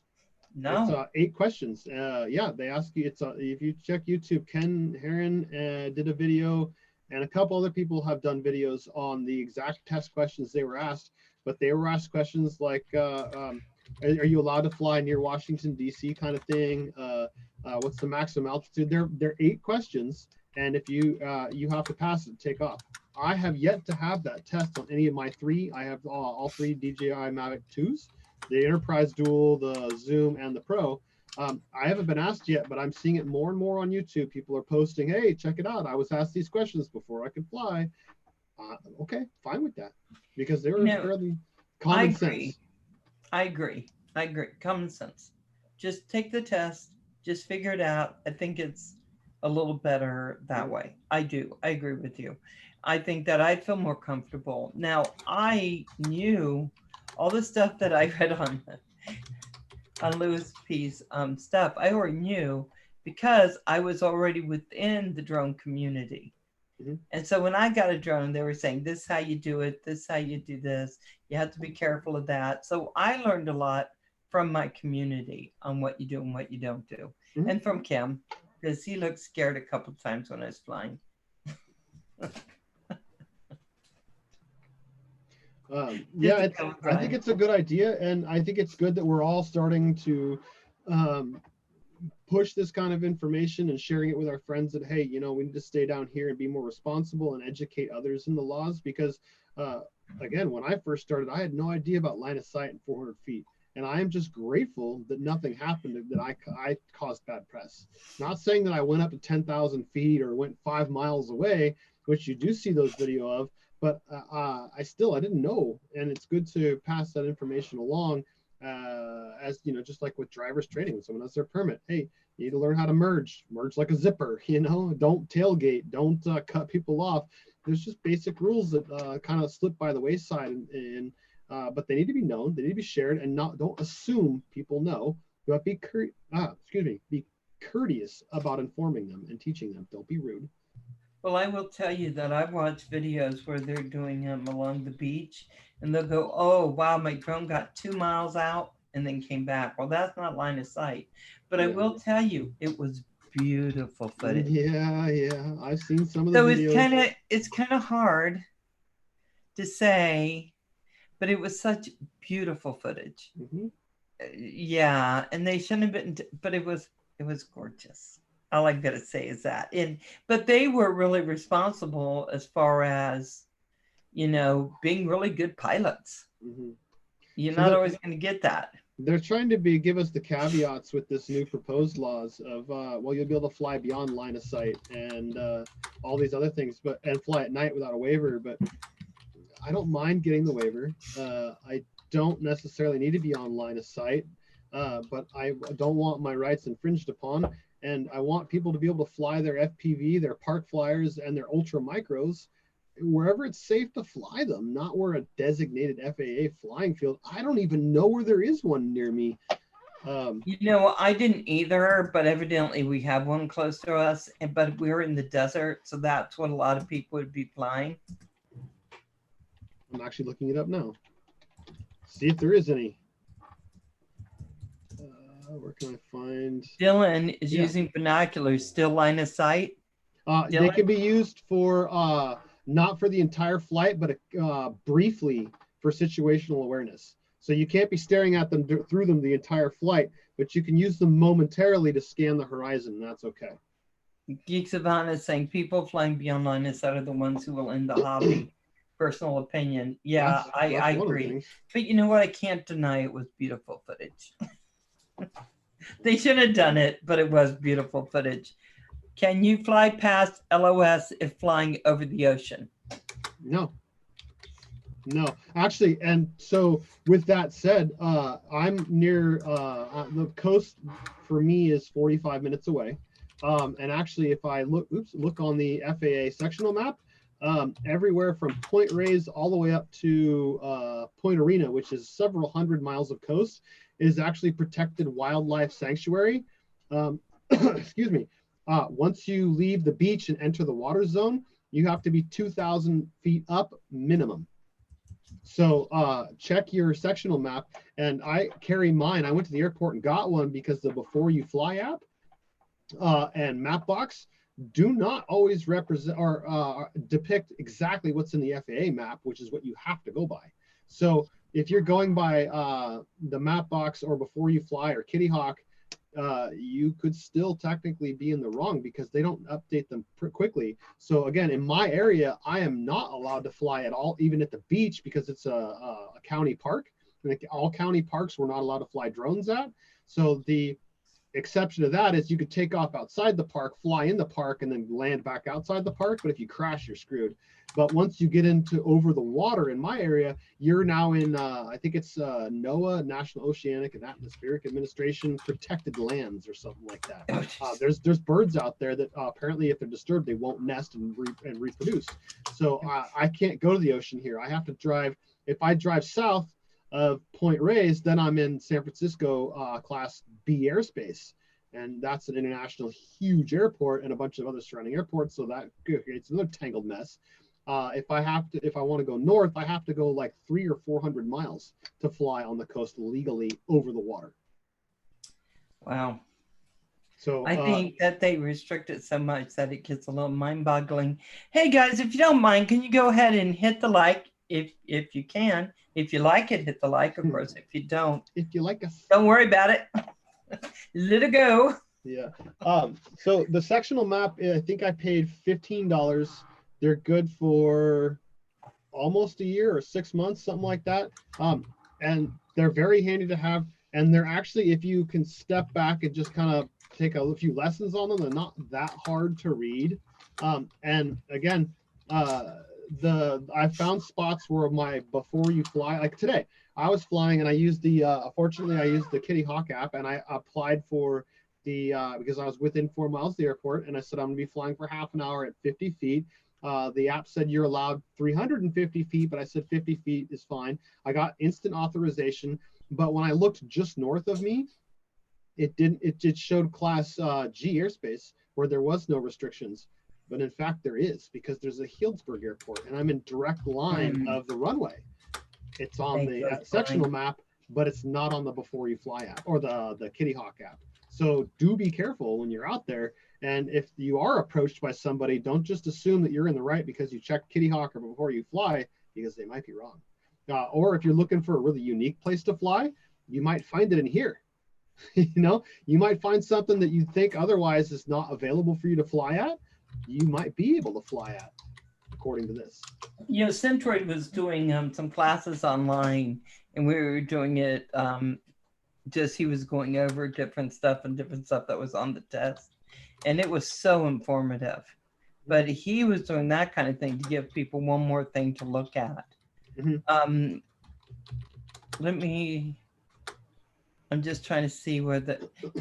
No. It's 8 questions. Yeah, they ask you, if you check YouTube, Ken Heron did a video, and a couple other people have done videos on the exact test questions they were asked. But they were asked questions like, are you allowed to fly near Washington, D.C. kind of thing? What's the maximum altitude? They're 8 questions, and if you have to pass it, take off. I have yet to have that test on any of my 3. I have all 3 DJI Mavic 2s, the Enterprise Dual, the Zoom, and the Pro. I haven't been asked yet, but I'm seeing it more and more on YouTube. People are posting, hey, check it out. I was asked these questions before I could fly. Okay, fine with that, because they were fairly common sense. I agree. Common sense. Just take the test. Just figure it out. I think it's a little better that way. I do. I agree with you. I think that I feel more comfortable. Now, I knew all the stuff that I read on Louis P's stuff. I already knew because I was already within the drone community. And so when I got a drone, they were saying, this is how you do it. This is how you do this. You have to be careful of that. So I learned a lot from my community on what you do and what you don't do. And from Kim, because he looked scared a couple of times when I was flying. Yeah, I think it's a good idea. And I think it's good that we're all starting to push this kind of information and sharing it with our friends that, hey, you know, we need to stay down here and be more responsible and educate others in the laws, because again, when I first started, I had no idea about line of sight and 400 feet. And I am just grateful that nothing happened, that I caused bad press. Not saying that I went up to 10,000 feet or went 5 miles away, which you do see those video of, but I didn't know, and it's good to pass that information along. As you know, just like with driver's training, when someone has their permit, hey, you need to learn how to merge like a zipper. Don't tailgate, don't cut people off. There's just basic rules that kind of slip by the wayside, but they need to be known, they need to be shared, and don't assume people know, but be courteous about informing them and teaching them. Don't be rude. Well, I will tell you that I've watched videos where they're doing them along the beach, and they'll go, "Oh, wow, my drone got 2 miles out and then came back." Well, that's not line of sight. But I will tell you, it was beautiful footage. Yeah, I've seen some of the So videos. it's kind of hard to say, but it was such beautiful footage. Mm-hmm. Yeah, and they shouldn't have been, but it was gorgeous. All I'm gonna say is that. But they were really responsible as far as, being really good pilots. Mm-hmm. You're not always gonna get that. They're trying to give us the caveats with this new proposed laws of well, you'll be able to fly beyond line of sight and all these other things, and fly at night without a waiver. But I don't mind getting the waiver. I don't necessarily need to be on line of sight, but I don't want my rights infringed upon. And I want people to be able to fly their FPV, their park flyers, and their ultra micros wherever it's safe to fly them, not where a designated FAA flying field. I don't even know where there is one near me. I didn't either, but evidently we have one close to us, but we're in the desert, so that's what a lot of people would be flying. I'm actually looking it up now. See if there is any. Where can I find? Dylan is using binoculars, still line of sight. They can be used for not for the entire flight, but briefly for situational awareness. So you can't be staring at them through them the entire flight, but you can use them momentarily to scan the horizon, and that's okay. Geek Savannah is saying people flying beyond line of sight are the ones who will end the hobby. Personal opinion. Yeah, I agree. But you know what? I can't deny it was beautiful footage. They should have done it, but it was beautiful footage. Can you fly past LOS if flying over the ocean? No, actually. And so with that said, I'm near the coast. For me is 45 minutes away. And actually, if I look on the FAA sectional map, everywhere from Point Reyes all the way up to Point Arena, which is several hundred miles of coast, is actually protected wildlife sanctuary. Excuse me. Once you leave the beach and enter the water zone, you have to be 2,000 feet up minimum. So check your sectional map, and I carry mine. I went to the airport and got one because the Before You Fly app and Mapbox do not always represent or depict exactly what's in the FAA map, which is what you have to go by. So if you're going by the Mapbox or Before You Fly or Kitty Hawk, you could still technically be in the wrong because they don't update them quickly. So again, in my area, I am not allowed to fly at all, even at the beach, because it's a county park. And all county parks we're not allowed to fly drones at. So the exception to that is you could take off outside the park, fly in the park, and then land back outside the park. But if you crash, you're screwed. But once you get into over the water in my area, you're now in, I think it's NOAA, National Oceanic and Atmospheric Administration protected lands or something like that. There's birds out there that apparently if they're disturbed, they won't nest and reproduce. So I can't go to the ocean here. I have to drive. If I drive south of Point Reyes, then I'm in San Francisco Class B airspace. And that's an international huge airport and a bunch of other surrounding airports. So that creates another tangled mess. If I want to go north, I have to go like 300 or 400 miles to fly on the coast legally over the water. Wow. So I think that they restrict it so much that it gets a little mind-boggling. Hey guys, if you don't mind, can you go ahead and hit the like if you can? If you like it, hit the like. Of course, if you don't, if you like us, don't worry about it. Let it go. Yeah. So the sectional map, I think I paid $15. They're good for almost a year or 6 months, something like that. And they're very handy to have. And they're actually, if you can step back and just kind of take a few lessons on them, they're not that hard to read. And again, I found spots where before you fly, like today, I was flying and I used fortunately I used the Kitty Hawk app, and I applied for because I was within 4 miles of the airport, and I said I'm gonna be flying for half an hour at 50 feet. The app said you're allowed 350 feet, but I said 50 feet is fine. I got instant authorization, but when I looked just north of me, it showed class G airspace where there was no restrictions. But in fact, there is, because there's a Healdsburg airport, and I'm in direct line of the runway. It's on the sectional map, but it's not on the Before You Fly app or the Kitty Hawk app. So do be careful when you're out there. And if you are approached by somebody, don't just assume that you're in the right because you checked Kitty Hawk or Before You Fly, because they might be wrong. Or if you're looking for a really unique place to fly, you might find it in here. You might find something that you think otherwise is not available for you to fly at. You might be able to fly at, according to this. Centroid was doing some classes online, and we were doing it just he was going over different stuff that was on the test, and it was so informative. But he was doing that kind of thing to give people one more thing to look at. I'm just trying to see where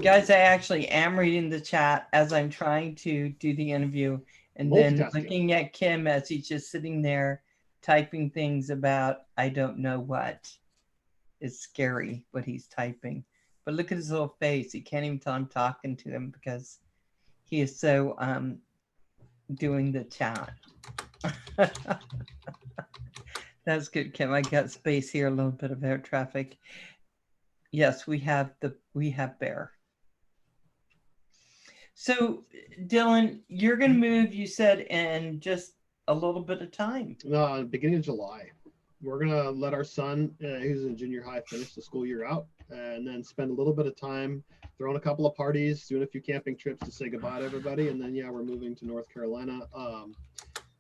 guys, I actually am reading the chat as I'm trying to do the interview, and then looking at Kim as he's just sitting there typing things about I don't know what. It's scary what he's typing. But look at his little face. He can't even tell I'm talking to him because he is so doing the chat. That's good, Kim. I got space here, a little bit of air traffic. Yes, we have Bear. So, Dylan, you're going to move, you said, in just a little bit of time. Beginning of July. We're going to let our son, who's in junior high, finish the school year out, and then spend a little bit of time throwing a couple of parties, doing a few camping trips to say goodbye to everybody. And then, we're moving to North Carolina.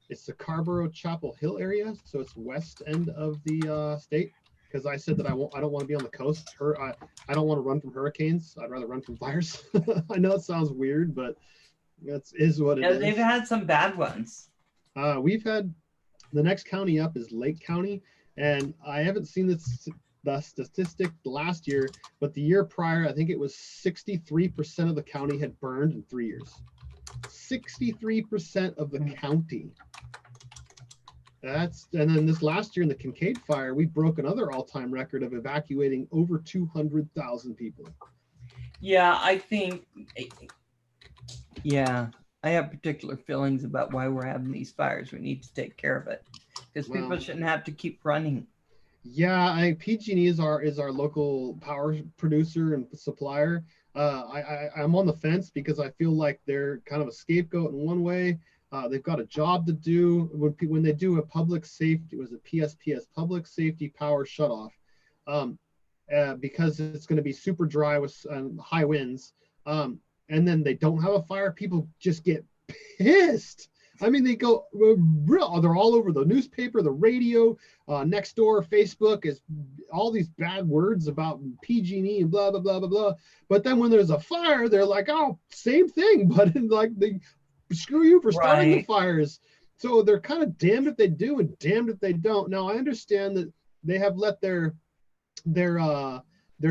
It's the Carborough Chapel Hill area, so it's west end of the state. Because I said that I don't want to be on the coast. I don't want to run from hurricanes. I'd rather run from fires. I know it sounds weird, but that is what it is. They've had some bad ones. We've had, the next county up is Lake County, and I haven't seen the statistic last year, but the year prior, I think it was 63% of the county had burned in 3 years. 63% of the county. And then this last year in the Kincaid fire, we broke another all-time record of evacuating over 200,000 people. Yeah, I think, I have particular feelings about why we're having these fires. We need to take care of it because people shouldn't have to keep running. Yeah, PG&E is our local power producer and supplier. I'm on the fence because I feel like they're kind of a scapegoat in one way. They've got a job to do when they do a public safety, was it PSPS, public safety power shutoff, because it's going to be super dry with high winds, and then they don't have a fire. People just get pissed. I mean, they go real. They're all over the newspaper, the radio, next door, Facebook is all these bad words about PG&E and blah blah blah blah blah. But then when there's a fire, they're like, oh, same thing, but like they. Screw you for starting the fires. So they're kind of damned if they do and damned if they don't. Now I understand that they have let their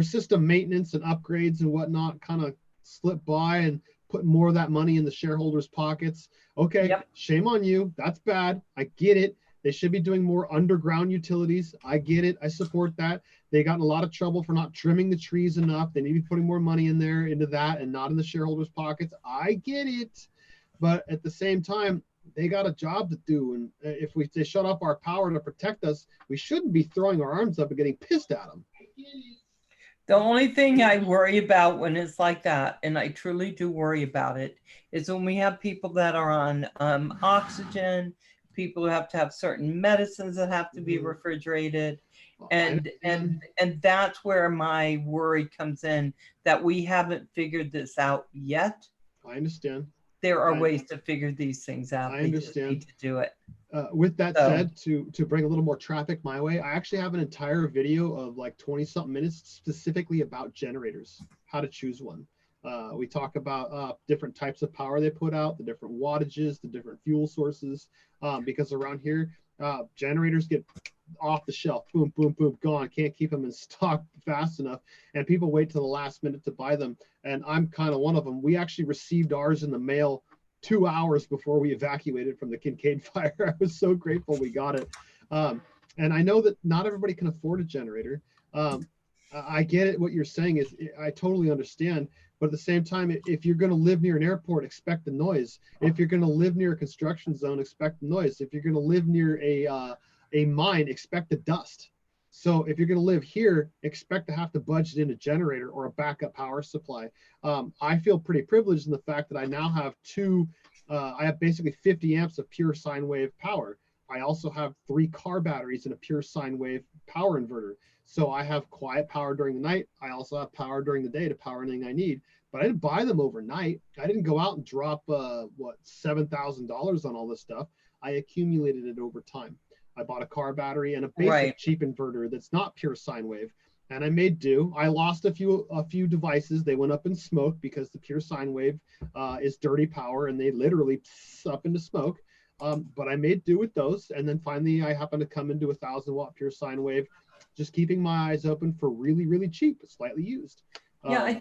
system maintenance and upgrades and whatnot kind of slip by and put more of that money in the shareholders' pockets. Okay, Shame on you. That's bad. I get it. They should be doing more underground utilities. I get it. I support that. They got in a lot of trouble for not trimming the trees enough. They need to be putting more money into that and not in the shareholders' pockets. I get it. But at the same time, they got a job to do. And if they shut off our power to protect us, we shouldn't be throwing our arms up and getting pissed at them. The only thing I worry about when it's like that, and I truly do worry about it, is when we have people that are on oxygen, people who have to have certain medicines that have to be refrigerated. And that's where my worry comes in, that we haven't figured this out yet. I understand. There are ways to figure these things out. I understand. They just need to do it. With that said, to bring a little more traffic my way, I actually have an entire video of like 20-something minutes specifically about generators, how to choose one. We talk about different types of power they put out, the different wattages, the different fuel sources, because around here, generators get off the shelf, boom, boom, boom, gone. Can't keep them in stock fast enough, and people wait till the last minute to buy them. And I'm kind of one of them. We actually received ours in the mail 2 hours before we evacuated from the Kincaid fire. I was so grateful we got it. And I know that not everybody can afford a generator. I get it. What you're saying is, I totally understand. But at the same time, if you're going to live near an airport, expect the noise. If you're going to live near a construction zone, expect the noise. If you're going to live near a mine, expect the dust. So if you're going to live here, expect to have to budget in a generator or a backup power supply. I feel pretty privileged in the fact that I now have I have basically 50 amps of pure sine wave power. I also have 3 car batteries and a pure sine wave power inverter. So I have quiet power during the night. I also have power during the day to power anything I need. But I didn't buy them overnight. I didn't go out and drop $7,000 on all this stuff. I accumulated it over time. I bought a car battery and a basic cheap inverter that's not pure sine wave, and I made do. I lost a few devices. They went up in smoke because the pure sine wave is dirty power, and they literally up into smoke. But I made do with those, and then finally I happened to come into a 1,000-watt pure sine wave, just keeping my eyes open for really, really cheap, slightly used. Yeah, I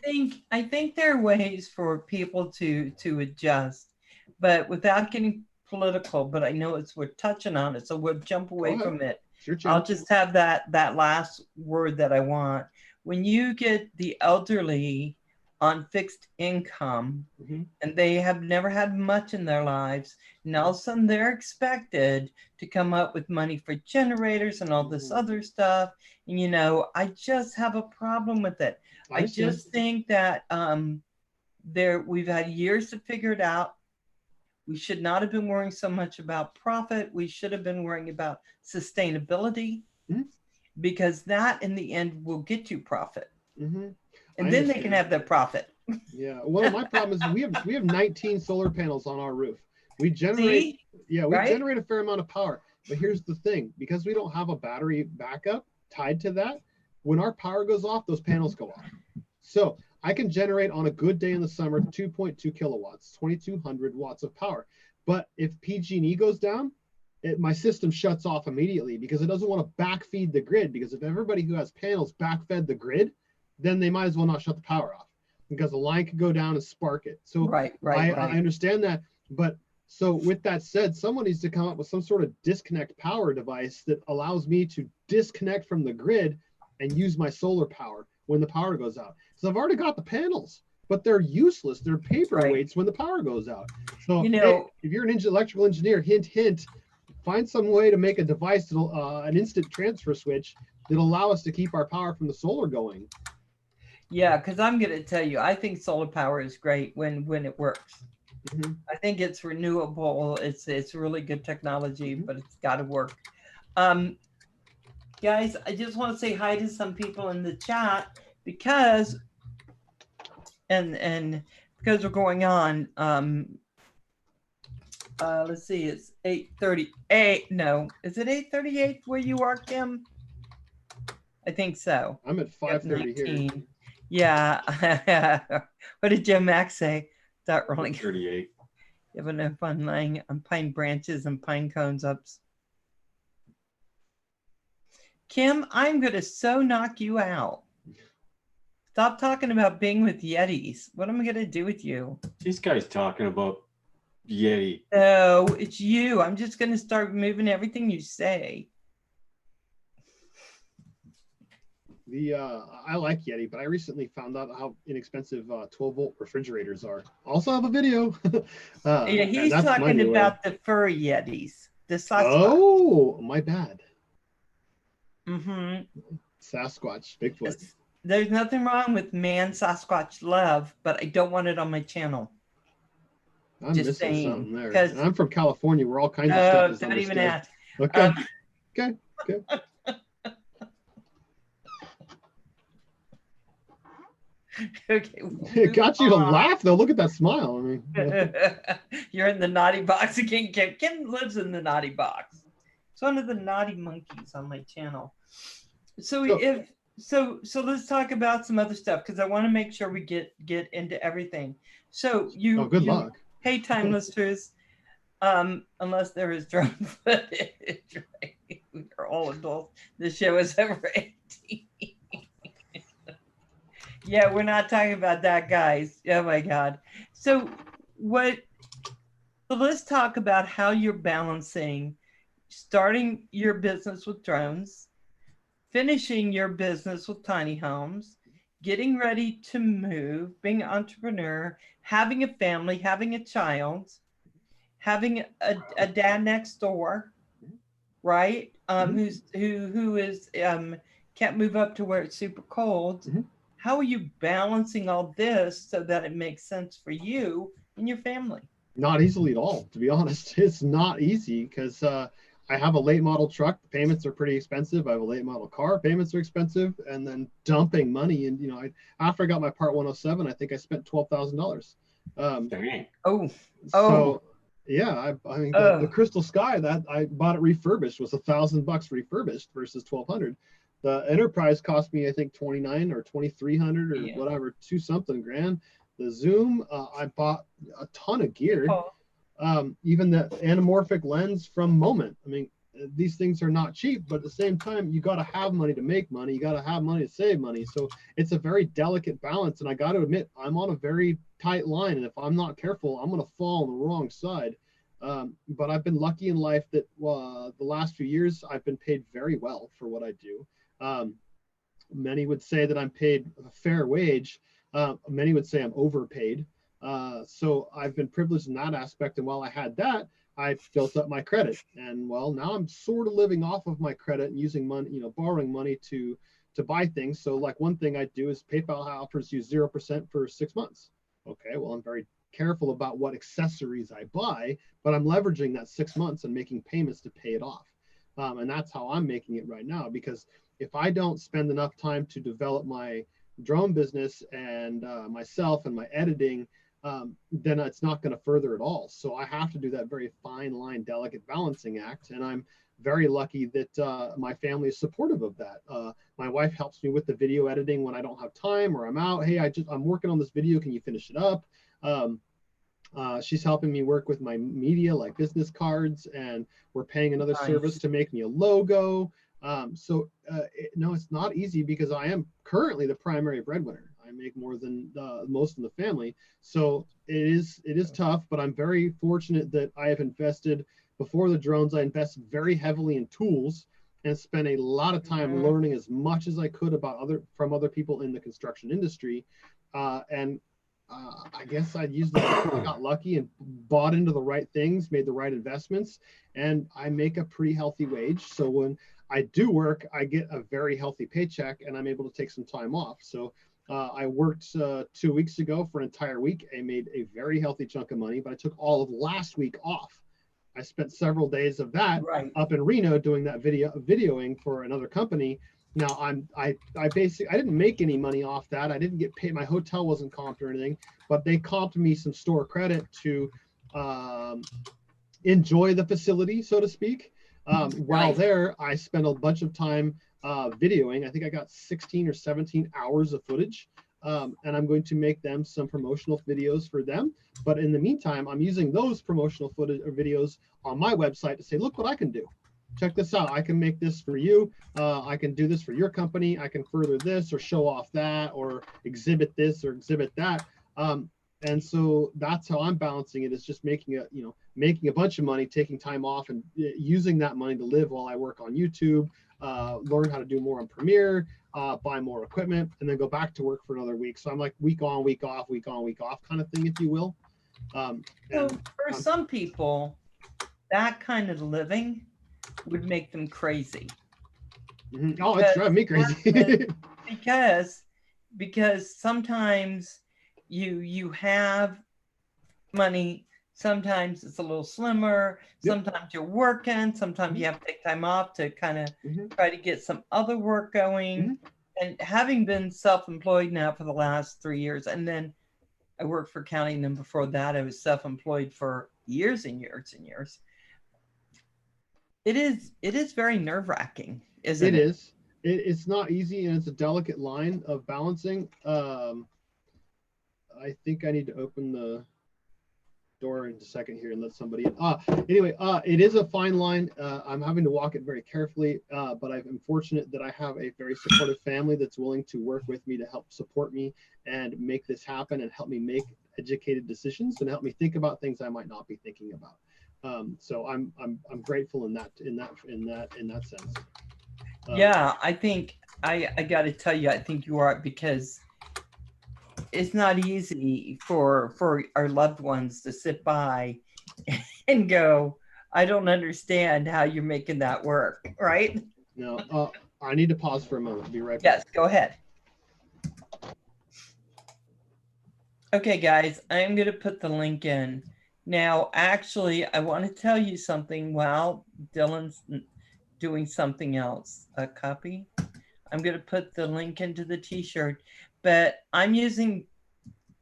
think there are ways for people to adjust, but without getting political. But I know we're touching on it, so we'll jump away from it. I'll just have that last word that I want. When you get the elderly on fixed income, and they have never had much in their lives, and all of a sudden they're expected to come up with money for generators and all this other stuff, and I just have a problem with it. I just think that we've had years to figure it out. We should not have been worrying so much about profit. We should have been worrying about sustainability, because that in the end will get you profit. And then they can have their profit. Yeah. Well, my problem is we have 19 solar panels on our roof. We generate, we generate a fair amount of power. But here's the thing, because we don't have a battery backup tied to that, when our power goes off, those panels go off. So I can generate on a good day in the summer 2.2 kilowatts, 2,200 watts of power. But if PG&E goes down, my system shuts off immediately, because it doesn't want to backfeed the grid. Because if everybody who has panels backfed the grid, then they might as well not shut the power off, because the line could go down and spark it. So I understand that. But so with that said, someone needs to come up with some sort of disconnect power device that allows me to disconnect from the grid and use my solar power when the power goes out. So I've already got the panels, but they're useless. They're paperweights when the power goes out. So if you're an electrical engineer, hint, hint, find some way to make a device, an instant transfer switch that'll allow us to keep our power from the solar going. Yeah, because I'm going to tell you, I think solar power is great when it works. I think it's renewable. It's really good technology, but it's got to work. Guys, I just want to say hi to some people in the chat, because we're going on. Let's see, it's 8:38. No, is it 8:38 where you are, Kim? I think so. I'm at 5:30 here. Yeah. What did Joe Max say? Start rolling. 38. Having no fun laying on pine branches and pine cones up. Kim, I'm going to so knock you out. Stop talking about being with Yetis. What am I going to do with you? This guy's talking about Yeti. No, it's you. I'm just going to start moving everything you say. I like Yeti, but I recently found out how inexpensive 12-volt refrigerators are. Also have a video. Yeah, he's talking about the furry Yetis. The Sasquatch. Oh, my bad. Sasquatch, Bigfoot. There's nothing wrong with man-Sasquatch love, but I don't want it on my channel. I'm just missing something there. And I'm from California, where all kinds of stuff is don't even ask. Okay. Okay. Okay. It got you to laugh, though. Look at that smile. I mean, you're in the naughty box again. Kim lives in the naughty box. It's one of the naughty monkeys on my channel. So So let's talk about some other stuff because I want to make sure we get into everything. So Oh, good luck. hey, time listeners, unless there is drone footage, right? We're all adults. The show is over 18. Yeah, we're not talking about that, guys. Oh my God. So what? So let's talk about how you're balancing starting your business with drones, finishing your business with tiny homes, getting ready to move, being an entrepreneur, having a family, having a child, having a dad next door, right? Who is can't move up to where it's super cold. Mhm. How are you balancing all this so that it makes sense for you and your family? Not easily at all, to be honest. It's not easy because I have a late model truck. The payments are pretty expensive. I have a late model car. Payments are expensive, and then dumping money. And after I got my Part 107, I think I spent $12,000. Dang. Oh, So yeah, I mean the oh, Crystal Sky that I bought it refurbished was $1,000 refurbished versus 1,200. The Enterprise cost me I think 29 or 2,300 or yeah. whatever, two something grand. The Zoom, I bought a ton of gear. Even the anamorphic lens from Moment. I mean, these things are not cheap, but at the same time, you got to have money to make money. You got to have money to save money. So it's a very delicate balance. And I got to admit, I'm on a very tight line. And if I'm not careful, I'm going to fall on the wrong side. But I've been lucky in life that the last few years, I've been paid very well for what I do. Many would say that I'm paid a fair wage. Many would say I'm overpaid. So I've been privileged in that aspect. And while I had that, I built up my credit. And well, now I'm sort of living off of my credit and using money, borrowing money to buy things. So like one thing I do is PayPal offers you 0% for 6 months. Okay, well, I'm very careful about what accessories I buy, but I'm leveraging that 6 months and making payments to pay it off. And that's how I'm making it right now, because if I don't spend enough time to develop my drone business and myself and my editing, then it's not going to further at all. So I have to do that very fine line, delicate balancing act. And I'm very lucky that my family is supportive of that. My wife helps me with the video editing when I don't have time or I'm out. Hey, I'm working on this video. Can you finish it up? She's helping me work with my media like business cards, and we're paying another service to make me a logo. No, it's not easy because I am currently the primary breadwinner. I make more than most in the family. So it is tough, but I'm very fortunate that I have invested before the drones. I invested very heavily in tools and spent a lot of time learning as much as I could about from other people in the construction industry. I guess I got lucky and bought into the right things, made the right investments, and I make a pretty healthy wage. So when I do work, I get a very healthy paycheck and I'm able to take some time off. So I worked 2 weeks ago for an entire week. I made a very healthy chunk of money, but I took all of last week off. I spent several days of that up in Reno doing that videoing for another company. Now I didn't make any money off that. I didn't get paid. My hotel wasn't comped or anything, but they comped me some store credit to enjoy the facility, so to speak. While there, I spent a bunch of time videoing. I think I got 16 or 17 hours of footage. And I'm going to make them some promotional videos for them. But in the meantime, I'm using those promotional footage or videos on my website to say, look what I can do. Check this out. I can make this for you. I can do this for your company. I can further this or show off that or exhibit this or exhibit that. And so that's how I'm balancing it, is just making a bunch of money, taking time off and using that money to live while I work on YouTube, learn how to do more on Premiere, buy more equipment, and then go back to work for another week. So I'm like week on, week off, week on, week off kind of thing, if you will. So for some people, that kind of living would make them crazy. Oh, it's driving me crazy. because sometimes you have money, sometimes it's a little slimmer, sometimes you're working, sometimes you have to take time off to kind of try to get some other work going. And having been self-employed now for the last 3 years, and then I worked for county, and then before that I was self-employed for years and years and years. It is very nerve-wracking, isn't it? It is. it's not easy, and it's a delicate line of balancing. I think I need to open the door in a second here and let somebody in. Anyway, it is a fine line. I'm having to walk it very carefully, but I'm fortunate that I have a very supportive family that's willing to work with me to help support me and make this happen and help me make educated decisions and help me think about things I might not be thinking about. So I'm grateful in that sense. Yeah, I think I got to tell you, I think you are, because it's not easy for our loved ones to sit by and go, I don't understand how you're making that work, right? No, I need to pause for a moment. Be right back. Yes, go ahead. Okay, guys, I'm going to put the link in. Now, actually, I want to tell you something while Dylan's doing something else. A copy. I'm going to put the link into the t-shirt, but I'm using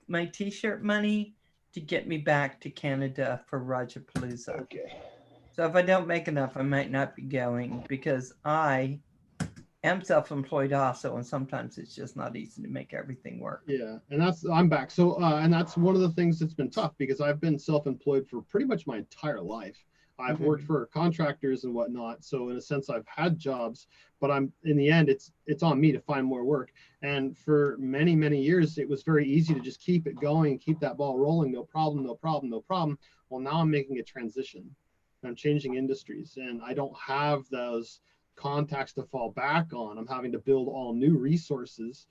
my t-shirt money to get me back to Canada for Rajapalooza. Okay. So if I don't make enough, I might not be going, because I am self-employed also, and sometimes it's just not easy to make everything work. Yeah, and I'm back. So and that's one of the things that's been tough, because I've been self-employed for pretty much my entire life. I've worked for contractors and whatnot, so in a sense I've had jobs, but in the end it's on me to find more work. And for many years it was very easy to just keep it going, keep that ball rolling, no problem. Well, now I'm making a transition. I'm changing industries, and I don't have those contacts to fall back on. I'm having to build all new resources.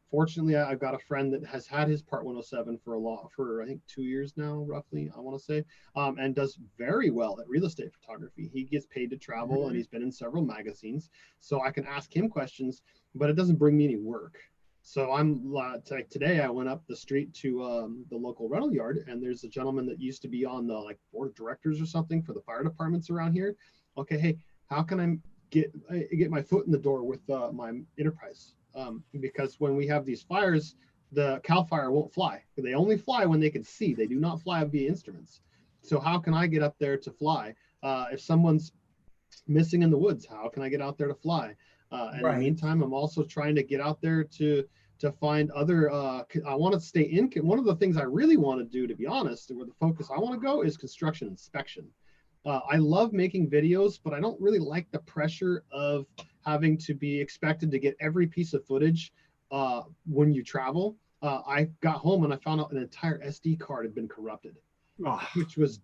Fortunately, I've got a friend that has had his Part 107 for I think 2 years now, roughly, I want to say, and does very well at real estate photography. He gets paid to travel, and he's been in several magazines, so I can ask him questions, but it doesn't bring me any work. So I'm like, today I went up the street to the local rental yard, and there's a gentleman that used to be on the board of directors or something for the fire departments around here. Okay, hey, how can I get my foot in the door with my enterprise? Because when we have these fires, the CAL FIRE won't fly. They only fly when they can see. They do not fly via instruments. So how can I get up there to fly? If someone's missing in the woods, how can I get out there to fly? In the meantime, I'm also trying to get out there to find other, I want to stay in. One of the things I really want to do, to be honest, where the focus I want to go is construction inspection. I love making videos, but I don't really like the pressure of having to be expected to get every piece of footage when you travel. I got home and I found out an entire SD card had been corrupted, which was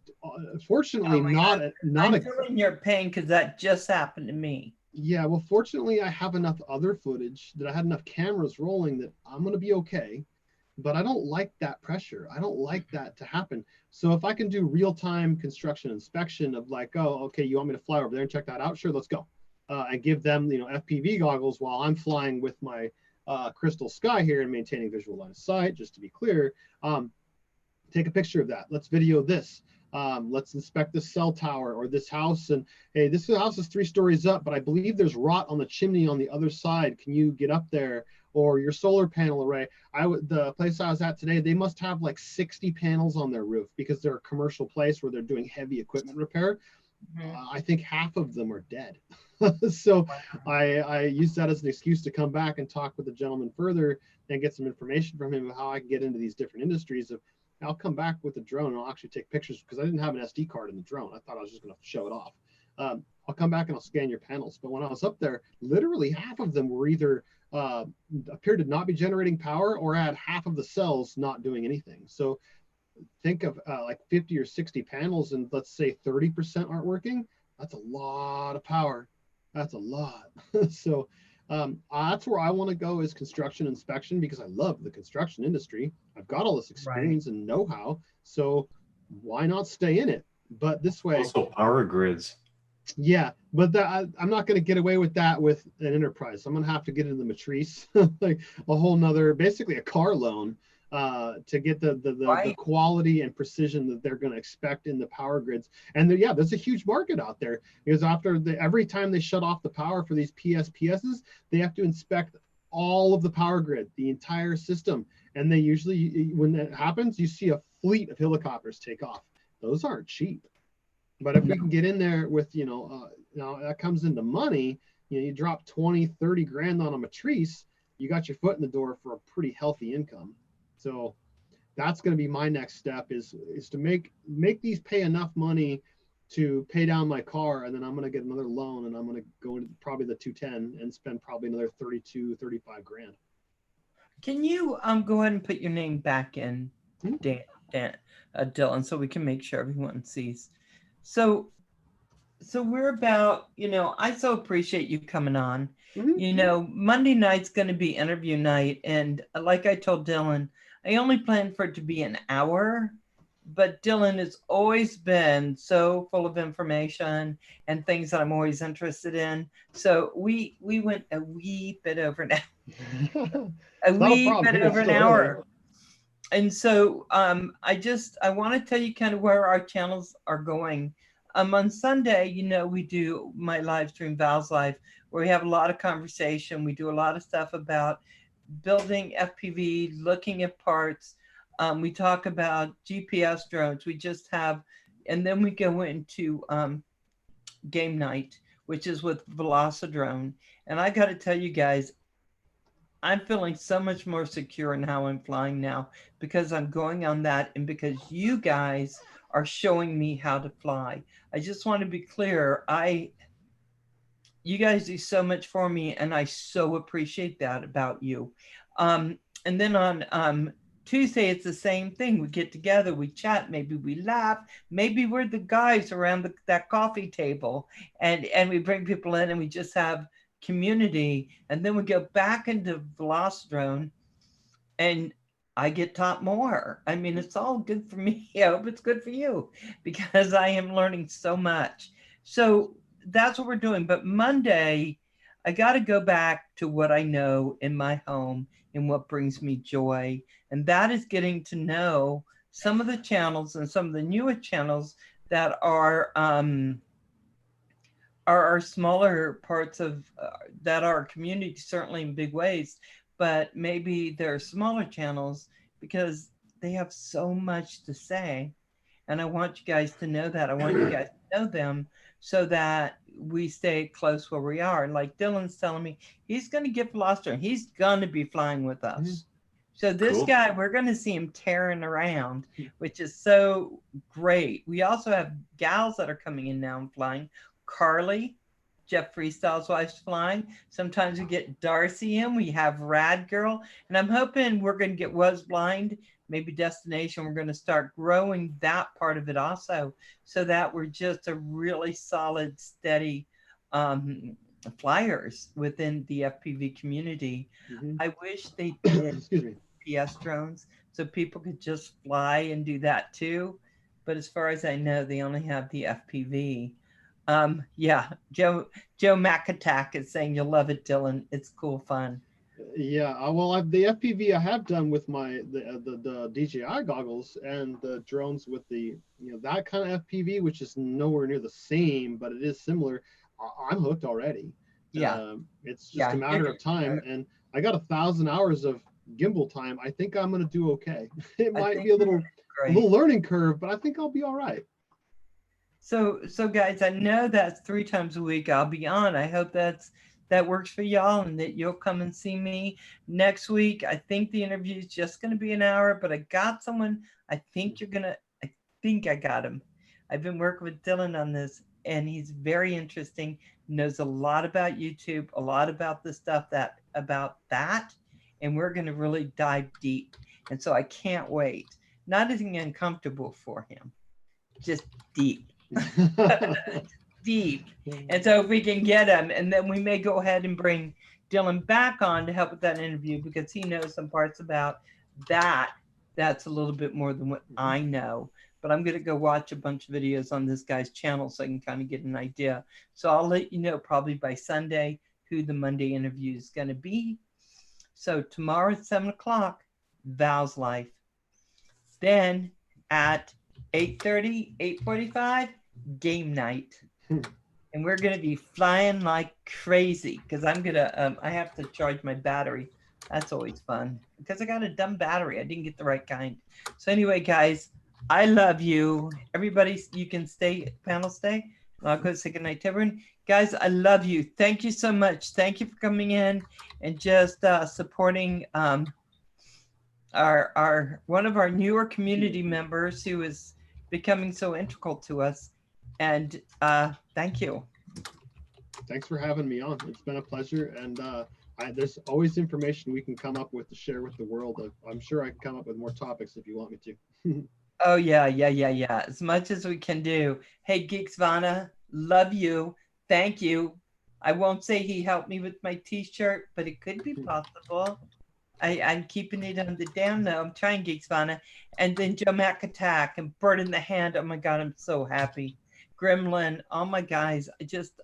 fortunately not I'm feeling your pain, because that just happened to me. Yeah, well, fortunately, I have enough other footage that I had enough cameras rolling that I'm going to be okay. But I don't like that pressure. I don't like that to happen. So if I can do real-time construction inspection of oh, okay, you want me to fly over there and check that out? Sure, let's go. And give them, FPV goggles while I'm flying with my crystal sky here and maintaining visual line of sight, just to be clear. Take a picture of that. Let's video this. Let's inspect this cell tower or this house. And hey, this house is 3 stories up, but I believe there's rot on the chimney on the other side. Can you get up there? Or your solar panel array. The place I was at today, they must have 60 panels on their roof, because they're a commercial place where they're doing heavy equipment repair. I think half of them are dead. So I used that as an excuse to come back and talk with the gentleman further and get some information from him of how I can get into these different industries. I'll come back with the drone and I'll actually take pictures, because I didn't have an SD card in the drone. I thought I was just going to show it off. I'll come back and I'll scan your panels. But when I was up there, literally half of them were either appeared to not be generating power, or had half of the cells not doing anything. So think of 50 or 60 panels, and let's say 30% aren't working. That's a lot of power. That's a lot. So that's where I want to go, is construction inspection, because I love the construction industry. I've got all this experience and know-how, so why not stay in it? But this way, also power grids. Yeah, but I'm not going to get away with that with an enterprise. I'm going to have to get into the matrice, a whole nother, basically a car loan, to get the quality and precision that they're going to expect in the power grids. And there's a huge market out there, because every time they shut off the power for these PSPSs, they have to inspect all of the power grid, the entire system. And they usually, when that happens, you see a fleet of helicopters take off. Those aren't cheap. But if we can get in there with, now that comes into money, you drop 20, 30 grand on a matrice, you got your foot in the door for a pretty healthy income. So that's going to be my next step is to make these pay enough money to pay down my car, and then I'm going to get another loan, and I'm going to go into probably the 210 and spend probably another 32, 35 grand. Can you go ahead and put your name back in, Dylan, so we can make sure everyone sees? So we're about, I so appreciate you coming on. Monday night's going to be interview night, and like I told Dylan, I only planned for it to be an hour, but Dylan has always been so full of information and things that I'm always interested in. So we went a wee bit over an hour. An hour. And so I want to tell you kind of where our channels are going. On Sunday, we do my live stream, Val's Life, where we have a lot of conversation. We do a lot of stuff about building FPV, looking at parts. We talk about GPS drones. We just have, and then we go into game night, which is with Velocidrone. And I got to tell you guys, I'm feeling so much more secure in how I'm flying now because I'm going on that and because you guys are showing me how to fly. I just want to be clear. You guys do so much for me, and I so appreciate that about you. And then on Tuesday, it's the same thing. We get together, we chat, maybe we laugh, maybe we're the guys around that coffee table, and we bring people in and we just have community. And then we go back into Velocidrone, and I get taught more. I mean, it's all good for me. I hope it's good for you because I am learning so much. So that's what we're doing. But Monday, I got to go back to what I know in my home and what brings me joy. And that is getting to know some of the channels and some of the newer channels that are our smaller parts of that are community, certainly in big ways, but maybe they're smaller channels because they have so much to say. And I want you guys to know that. I want you guys to know them so that we stay close where we are. Like Dylan's telling me, he's going to get Velocidrone. He's going to be flying with us. So this guy, we're going to see him tearing around, which is so great. We also have gals that are coming in now and flying. Carly, Jeff Freestyle's wife's flying. Sometimes we get Darcy in. We have Rad Girl. And I'm hoping we're going to get Was Blind, maybe Destination. We're going to start growing that part of it also so that we're just a really solid, steady flyers within the FPV community. I wish they did GPS drones so people could just fly and do that too. But as far as I know, they only have the FPV. Yeah, Joe McAttack is saying you'll love it, Dylan. It's cool fun. Yeah, well, the FPV I have done with the DJI goggles and the drones with the that kind of FPV, which is nowhere near the same, but it is similar. I'm hooked already. Yeah, it's just a matter of time, and I got 1,000 hours of gimbal time. I think I'm gonna do okay. It might be a little learning curve, but I think I'll be all right. So guys, I know that's 3 times a week I'll be on. I hope that works for y'all and that you'll come and see me next week. I think the interview is just going to be an hour, but I got someone. I think I got him. I've been working with Dylan on this, and he's very interesting. Knows a lot about YouTube, a lot about the stuff about that, and we're going to really dive deep. And so I can't wait. Not anything uncomfortable for him, just deep. Deep. And so if we can get him, and then we may go ahead and bring Dylan back on to help with that interview because he knows some parts about that's a little bit more than what I know. But I'm going to go watch a bunch of videos on this guy's channel so I can kind of get an idea. So I'll let you know probably by Sunday who the Monday interview is going to be. So tomorrow at 7 o'clock, Val's Life. Then at 8:30, 8:45, game night. And we're going to be flying like crazy because I'm going to, I have to charge my battery. That's always fun because I got a dumb battery. I didn't get the right kind. So anyway, guys, I love you. Everybody, you can stay, panel stay. I'll go say goodnight to everyone. Guys, I love you. Thank you so much. Thank you for coming in and just supporting our one of our newer community members who is becoming so integral to us. And thank you. Thanks for having me on. It's been a pleasure. And there's always information we can come up with to share with the world. I'm sure I can come up with more topics if you want me to. Oh, yeah. As much as we can do. Hey, Geeksvana, love you. Thank you. I won't say he helped me with my t-shirt, but it could be possible. I'm keeping it on the down low. I'm trying, Geeksvana. And then Joe Mac Attack and Bird in the Hand. Oh my God, I'm so happy. Gremlin, oh my guys,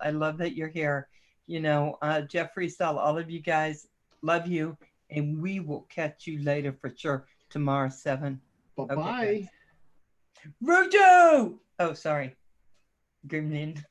I love that you're here. You know, Jeffrey Stella, all of you guys, love you. And we will catch you later for sure. Tomorrow, 7. Bye-bye. Okay, Rujo! Oh, sorry. Gremlin.